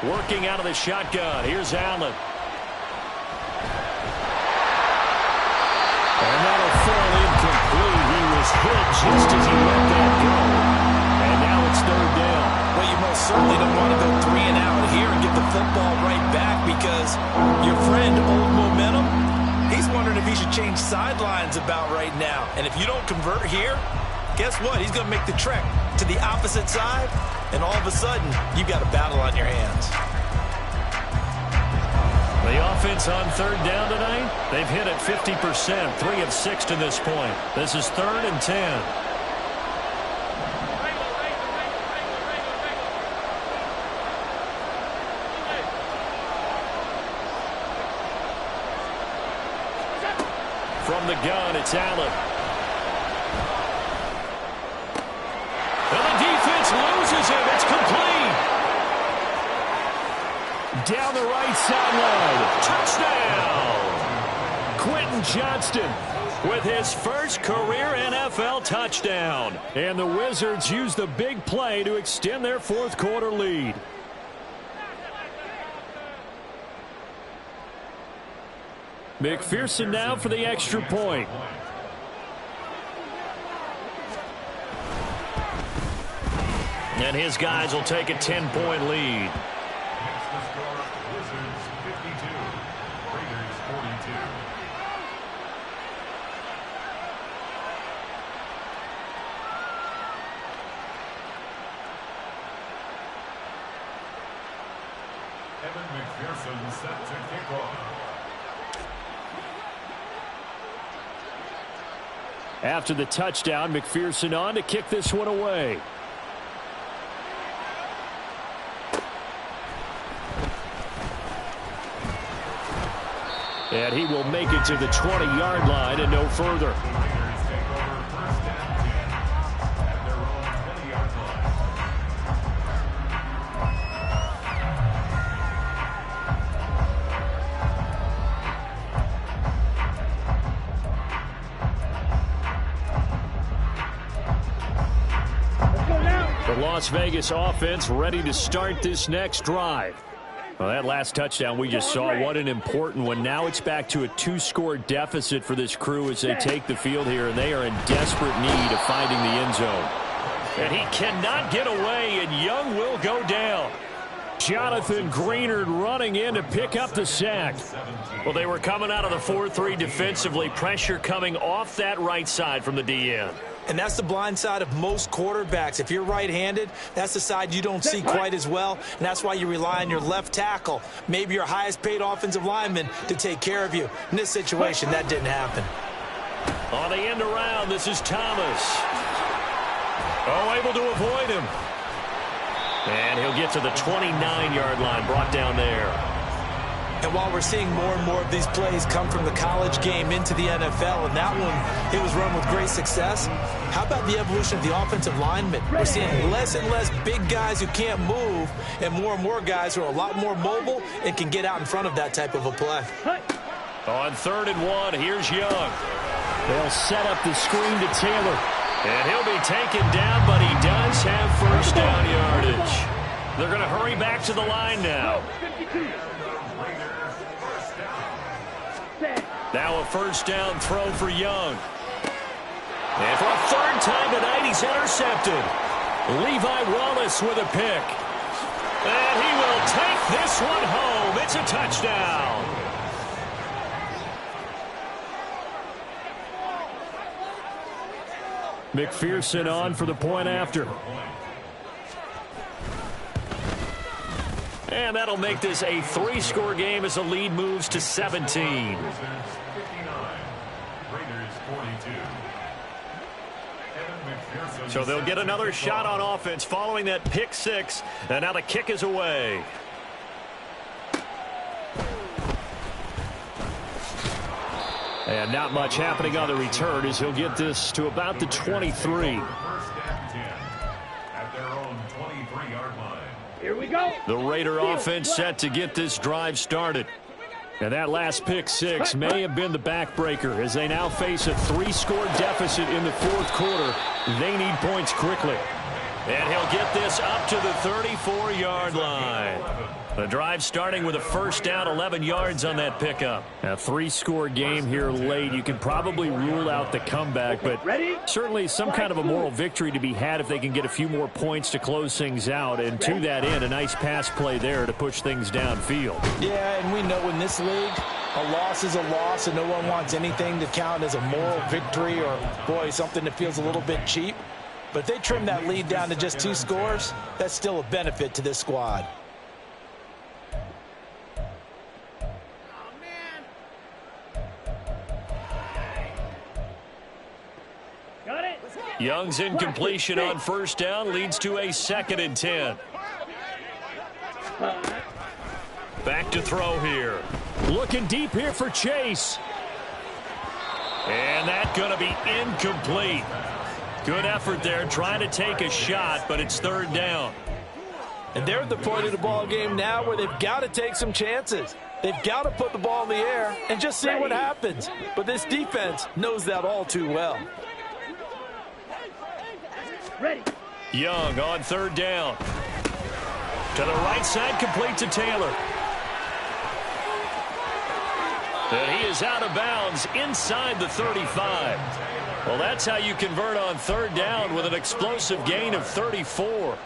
Speaker 1: Working out of the shotgun. Here's Allen. And that'll fall incomplete. He was hit just as he let that go. And now it's 3rd down.
Speaker 6: Well, you most certainly don't want to go 3 and out here and get the football right back because your friend, Old Momentum, he's wondering if he should change sidelines about right now. And if you don't convert here, guess what? He's going to make the trek to the opposite side, and all of a sudden, you've got a battle on your hands.
Speaker 1: The offense on 3rd down tonight, they've hit it 50%, 3 of 6 to this point. This is 3rd and 10. From the gun, it's Allen. And the defense loses him. It's complete. Down the right sideline. Touchdown. Quentin Johnston with his first career NFL touchdown. And the Wizards use the big play to extend their 4th quarter lead. McPherson now for the extra point. And his guys will take a 10-point lead.
Speaker 5: Next to score, Wizards 52, Raiders 42. Evan McPherson set to kick off.
Speaker 1: After the touchdown, McPherson on to kick this one away. And he will make it to the 20-yard line and no further.
Speaker 5: The Raiders take over 1st and 10 at their own 20-yard line.
Speaker 1: The Las Vegas offense ready to start this next drive. Well, that last touchdown we just saw, what an important one. Now it's back to a 2-score deficit for this crew as they take the field here, and they are in desperate need of finding the end zone. And he cannot get away, and Young will go down. Jonathan Greenard running in to pick up the sack. Well, they were coming out of the 4-3 defensively. Pressure coming off that right side from the DN.
Speaker 6: And that's the blind side of most quarterbacks. If you're right-handed, that's the side you don't see quite as well, and that's why you rely on your left tackle, maybe your highest-paid offensive lineman, to take care of you. In this situation, that didn't happen.
Speaker 1: On the end around, this is Thomas. Oh, able to avoid him. And he'll get to the 29-yard line, brought down there.
Speaker 6: And while we're seeing more and more of these plays come from the college game into the NFL, and that one, it was run with great success, how about the evolution of the offensive linemen? We're seeing less and less big guys who can't move and more guys who are a lot more mobile and can get out in front of that type of a play.
Speaker 1: On 3rd and 1, here's Young. They'll set up the screen to Taylor. And he'll be taken down, but he
Speaker 4: does have first down yardage. They're going to hurry back to the line now. Now a first down throw for Young. And for a third time tonight, he's intercepted. Levi Wallace with a pick. And he will take this one home. It's a touchdown. McPherson on for the point after. And that'll make this a 3-score game as the lead moves to 17. So they'll get another shot on offense following that pick 6. And now the kick is away. And not much happening on the return as he'll get this to about the 23.
Speaker 2: Here we go.
Speaker 4: The Raider offense set to get this drive started. And that last pick 6 may have been the backbreaker as they now face a 3-score deficit in the fourth quarter. They need points quickly. And he'll get this up to the 34-yard line. The drive starting with a first down, 11 yards on that pickup. A 3-score game here late. You can probably rule out the comeback, but certainly some kind of a moral victory to be had if they can get a few more points to close things out. And to that end, a nice pass play there to push things downfield.
Speaker 6: Yeah, and we know in this league, a loss is a loss, and no one wants anything to count as a moral victory or, boy, something that feels a little bit cheap. But if they trim that lead down to just 2 scores, that's still a benefit to this squad.
Speaker 4: Young's incompletion on first down leads to a 2nd and 10. Back to throw here. Looking deep here for Chase. And that's going to be incomplete. Good effort there trying to take a shot, but it's 3rd down.
Speaker 6: And they're at the point of the ball game now where they've got to take some chances. They've got to put the ball in the air and just see what happens. But this defense knows that all too well.
Speaker 2: Ready.
Speaker 4: Young on 3rd down. To the right side, complete to Taylor. And he is out of bounds inside the 35. Well, that's how you convert on 3rd down with an explosive gain of 34.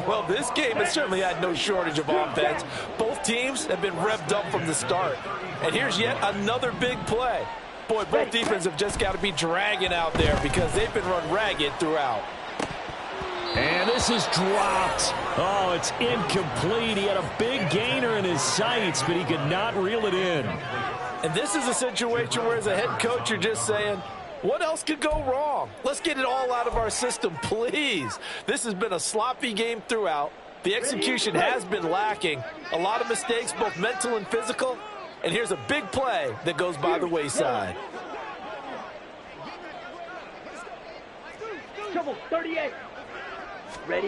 Speaker 6: Well, this game has certainly had no shortage of offense. Both teams have been revved up from the start. And here's yet another big play. Boy, both defenses have just got to be dragging out there because they've been run ragged throughout.
Speaker 4: And this is dropped. Oh, it's incomplete. He had a big gainer in his sights, but he could not reel it in.
Speaker 6: And this is a situation where as a head coach, you're just saying, what else could go wrong? Let's get it all out of our system, please. This has been a sloppy game throughout. The execution has been lacking. A lot of mistakes, both mental and physical. And here's a big play that goes by the wayside.
Speaker 2: Trouble 38. Ready.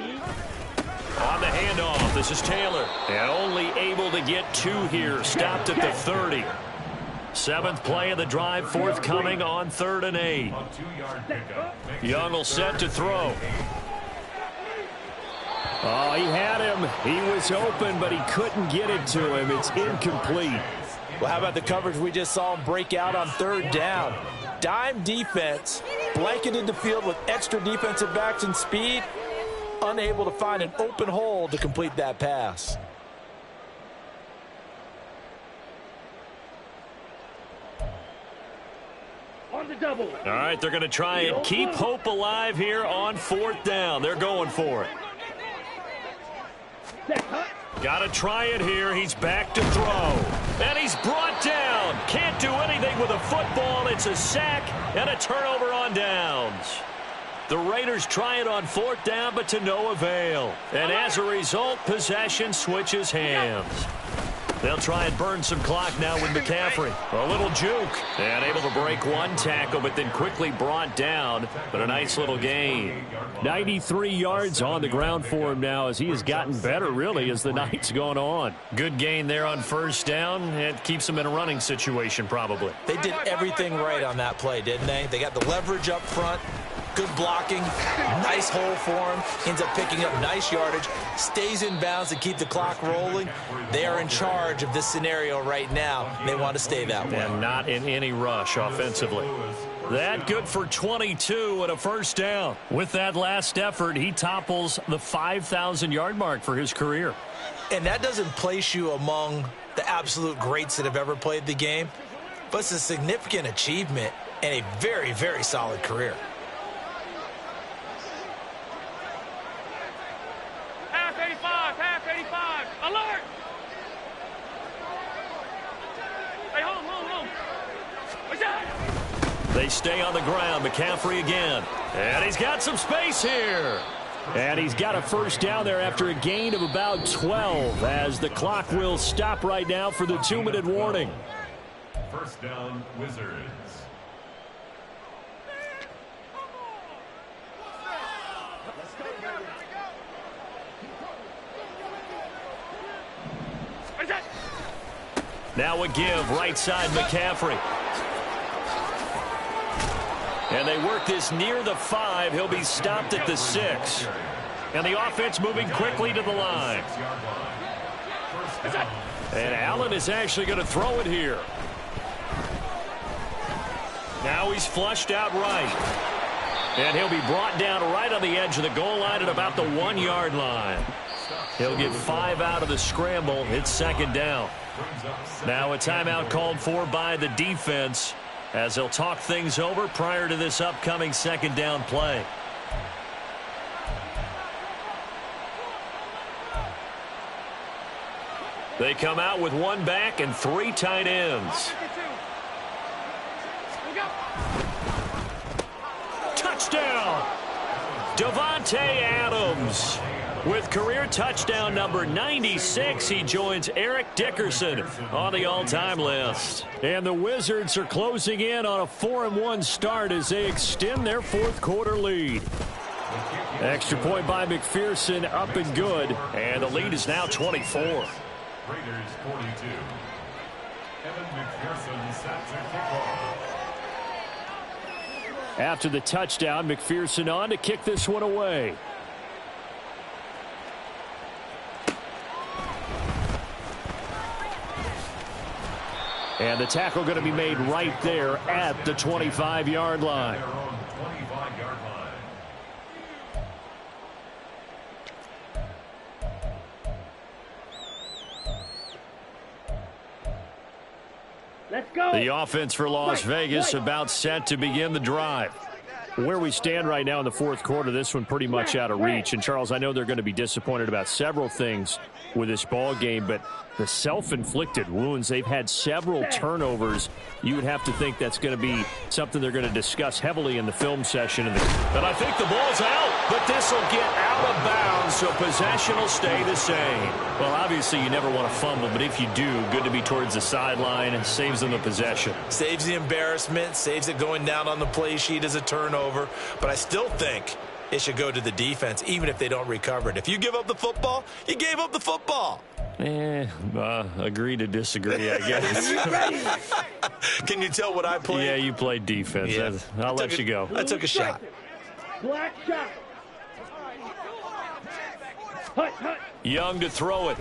Speaker 4: On the handoff, this is Taylor. And only able to get 2 here. Stopped at the 30. 7th play of the drive, forthcoming on 3rd and 8. Young will set to throw. Oh, he had him. He was open, but he couldn't get it to him. It's incomplete.
Speaker 6: Well, how about the coverage we just saw him break out on 3rd down? Dime defense, blanketed the field with extra defensive backs and speed, unable to find an open hole to complete that pass.
Speaker 2: On the double.
Speaker 4: All right, they're going to try and keep hope alive here on 4th down. They're going for it. Got to try it here. He's back to throw. And he's brought down. Can't do anything with a football. It's a sack and a turnover on downs. The Raiders try it on 4th down, but to no avail. And as a result, possession switches hands. They'll try and burn some clock now with McCaffrey. A little juke. And able to break 1 tackle, but then quickly brought down. But a nice little gain. 93 yards on the ground for him now as he has gotten better, really, as the night's gone on. Good gain there on 1st down. It keeps him in a running situation, probably.
Speaker 6: They did everything right on that play, didn't they? They got the leverage up front.
Speaker 3: Good blocking, nice hole for him, ends up picking up nice yardage, stays in bounds to keep the clock rolling. They are in charge of this scenario right now. They want to stay that way.
Speaker 4: And not in any rush offensively. That good for 22 and a first down. With that last effort, he topples the 5,000-yard mark for his career.
Speaker 3: And that doesn't place you among the absolute greats that have ever played the game, but it's a significant achievement and a very, very solid career.
Speaker 2: Half 85, alert! Hey, home. What's that?
Speaker 4: They stay on the ground. McCaffrey again. And he's got some space here. And he's got a first down there after a gain of about 12 as the clock will stop right now for the 2-minute warning.
Speaker 5: First down, Wizards.
Speaker 4: Now a give, right side McCaffrey. And they work this near the 5. He'll be stopped at the 6. And the offense moving quickly to the line. And Allen is actually going to throw it here. Now he's flushed out right. And he'll be brought down right on the edge of the goal line at about the 1-yard line. He'll get 5 out of the scramble. It's second down. Now a timeout called for by the defense as they'll talk things over prior to this upcoming second down play. They come out with 1 back and 3 tight ends. Touchdown! Davante Adams. With career touchdown number 96, he joins Eric Dickerson on the all-time list. And the Wizards are closing in on a 4-1 start as they extend their fourth-quarter lead. Extra point by McPherson, up and good. And the lead is now 24.
Speaker 5: Raiders 42. Evan McPherson set to kickoff.
Speaker 4: After the touchdown, McPherson on to kick this one away. And the tackle going to be made right there at the 25-yard line.
Speaker 5: Their own 25-yard line.
Speaker 2: Let's go.
Speaker 4: The offense for Las Vegas about set to begin the drive. Where we stand right now in the fourth quarter, this one pretty much out of reach. And, Charles, I know they're going to be disappointed about several things with this ball game, but the self-inflicted wounds, they've had several turnovers. You would have to think that's going to be something they're going to discuss heavily in the film session. But I think the ball's out, but this will get out of bounds, so possession will stay the same. Well, obviously you never want to fumble, but if you do, good to be towards the sideline and saves them the possession.
Speaker 3: Saves the embarrassment, saves it going down on the play sheet as a turnover, but I still think it should go to the defense, even if they don't recover it. If you give up the football, you gave up the football.
Speaker 4: Agree to disagree, I guess.
Speaker 3: Can you tell what I played?
Speaker 4: Yeah, you played defense.
Speaker 3: Yeah.
Speaker 4: I'll let you go.
Speaker 3: I took a shot.
Speaker 2: Black shot. Hut.
Speaker 4: Young to throw it.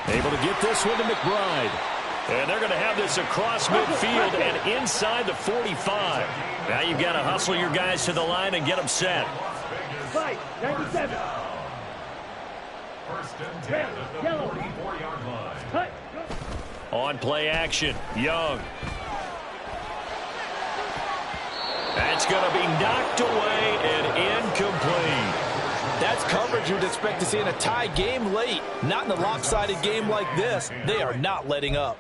Speaker 4: Able to get this one to McBride. And they're going to have this across midfield and inside the 45. Now you've got to hustle your guys to the line and get them set.
Speaker 2: Fight. 97.
Speaker 5: First and 10 at the 44-yard line.
Speaker 2: Hut.
Speaker 4: On play action, Young. That's going to be knocked away and incomplete.
Speaker 6: That's coverage you'd expect to see in a tie game late. Not in a lopsided game like this. They are not letting up.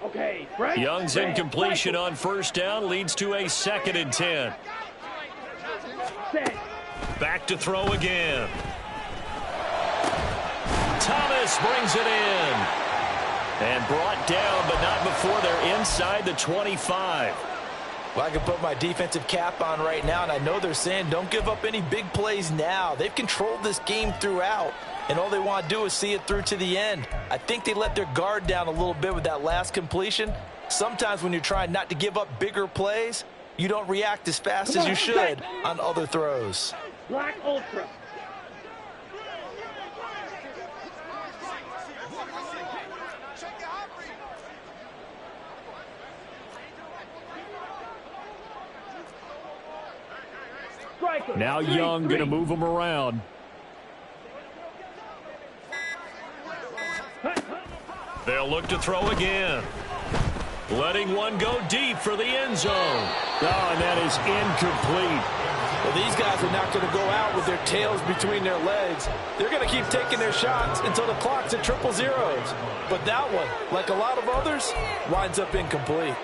Speaker 2: Okay, Frank.
Speaker 4: Young's incompletion on first down leads to a 2nd and 10.
Speaker 2: Set.
Speaker 4: Back to throw again. Thomas brings it in. And brought down, but not before they're inside the 25.
Speaker 6: Well, I can put my defensive cap on right now, and I know they're saying don't give up any big plays now. They've controlled this game throughout, and all they want to do is see it through to the end. I think they let their guard down a little bit with that last completion. Sometimes when you're trying not to give up bigger plays, you don't react as fast as you should on other throws.
Speaker 2: Black Ultra.
Speaker 4: Now Young going to move him around. They'll look to throw again. Letting one go deep for the end zone. Oh, and that is incomplete.
Speaker 6: Well, these guys are not going to go out with their tails between their legs. They're going to keep taking their shots until the clock's at 000. But that one, like a lot of others, winds up incomplete.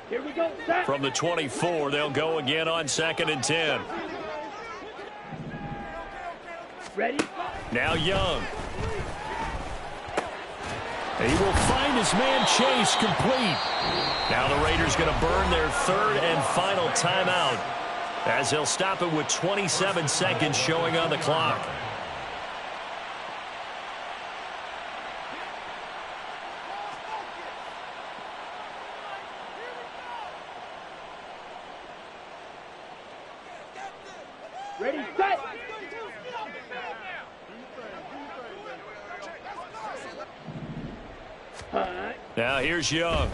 Speaker 2: Here we go. Set.
Speaker 4: From the 24, they'll go again on 2nd and 10.
Speaker 2: Ready?
Speaker 4: Now Young. He will find his man Chase complete. Now the Raiders going to burn their 3rd and final timeout as he'll stop it with 27 seconds showing on the clock.
Speaker 2: Ready, set.
Speaker 4: Now here's Young.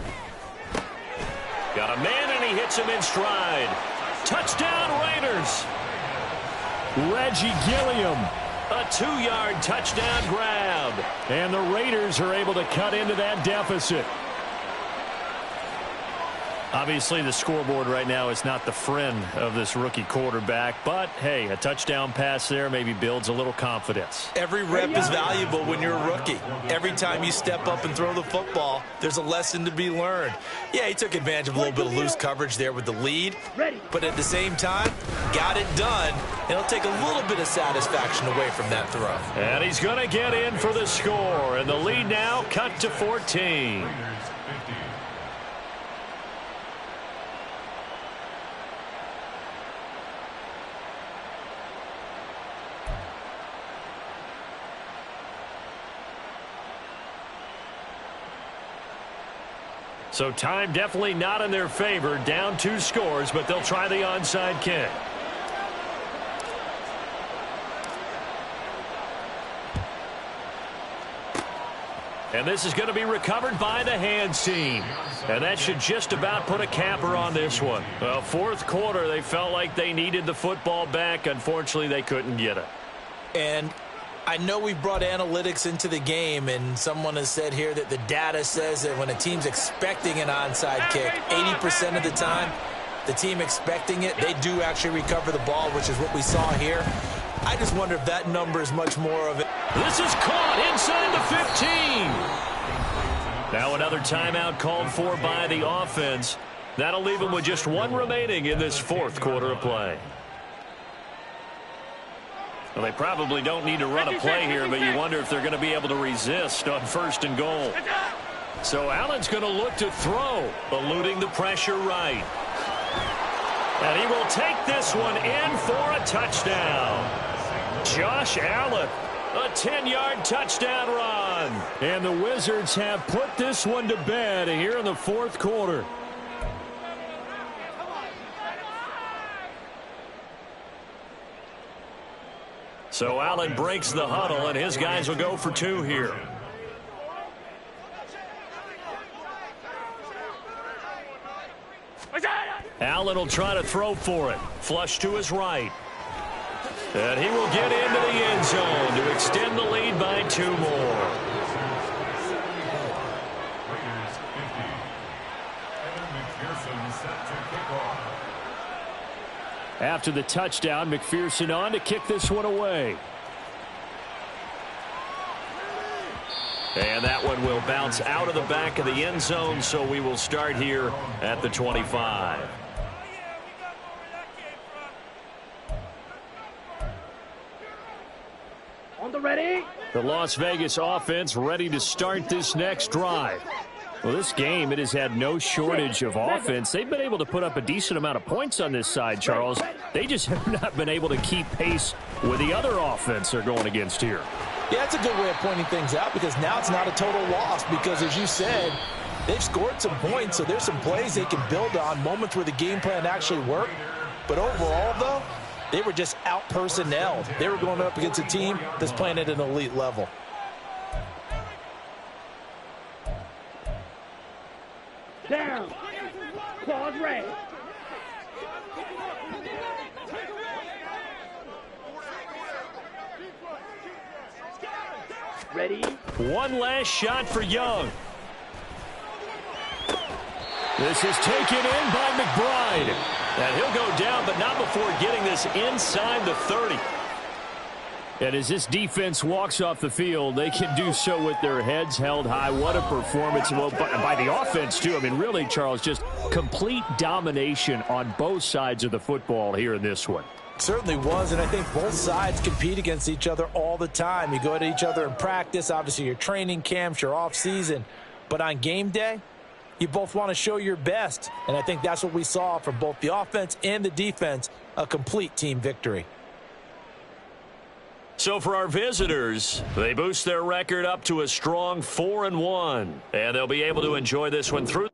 Speaker 4: Got a man and he hits him in stride. Touchdown Raiders. Reggie Gilliam. A 2-yard touchdown grab. And the Raiders are able to cut into that deficit. Obviously, the scoreboard right now is not the friend of this rookie quarterback. But, hey, a touchdown pass there maybe builds a little confidence.
Speaker 6: Every rep is valuable when you're a rookie. Every time you step up and throw the football, there's a lesson to be learned. Yeah, he took advantage of a little bit of loose coverage there with the lead. But at the same time, got it done. It'll take a little bit of satisfaction away from that throw.
Speaker 4: And he's going to get in for the score. And the lead now cut to 14. So time definitely not in their favor. Down 2 scores, but they'll try the onside kick. And this is going to be recovered by the hands team. And that should just about put a capper on this one. Well, 4th quarter, they felt like they needed the football back. Unfortunately, they couldn't get it.
Speaker 6: And I know we've brought analytics into the game, and someone has said here that the data says that when a team's expecting an onside kick, 80% of the time, the team expecting it, they do actually recover the ball, which is what we saw here. I just wonder if that number is much more of it.
Speaker 4: This is caught inside the 15. Now another timeout called for by the offense. That'll leave them with just 1 remaining in this 4th quarter of play. Well, they probably don't need to run a play here, but you wonder if they're going to be able to resist on 1st and goal. So Allen's going to look to throw, eluding the pressure right. And he will take this one in for a touchdown. Josh Allen, a 10-yard touchdown run. And the Wizards have put this one to bed here in the 4th quarter. So Allen breaks the huddle, and his guys will go for 2 here. Allen will try to throw for it. Flush to his right. And he will get into the end zone to extend the lead by 2 more. After the touchdown, McPherson on to kick this one away. And that one will bounce out of the back of the end zone, so we will start here at the 25.
Speaker 2: On the ready.
Speaker 4: The Las Vegas offense ready to start this next drive. Well, this game, it has had no shortage of offense. They've been able to put up a decent amount of points on this side, Charles. They just have not been able to keep pace with the other offense they're going against here.
Speaker 6: Yeah, that's a good way of pointing things out because now it's not a total loss because, as you said, they've scored some points, so there's some plays they can build on, moments where the game plan actually worked. But overall, though, they were just out-personnelled. They were going up against a team that's playing at an elite level.
Speaker 2: Down. Claws red. Ready.
Speaker 4: One last shot for Young. This is taken in by McBride. And he'll go down, but not before getting this inside the 30. And as this defense walks off the field, they can do so with their heads held high. What a performance by the offense, too. I mean, really, Charles, just complete domination on both sides of the football here in this one.
Speaker 6: Certainly was, and I think both sides compete against each other all the time. You go at each other in practice, obviously your training camps, your off-season. But on game day, you both want to show your best. And I think that's what we saw from both the offense and the defense, a complete team victory.
Speaker 4: So for our visitors, they boost their record up to a strong 4-1, and they'll be able to enjoy this one through.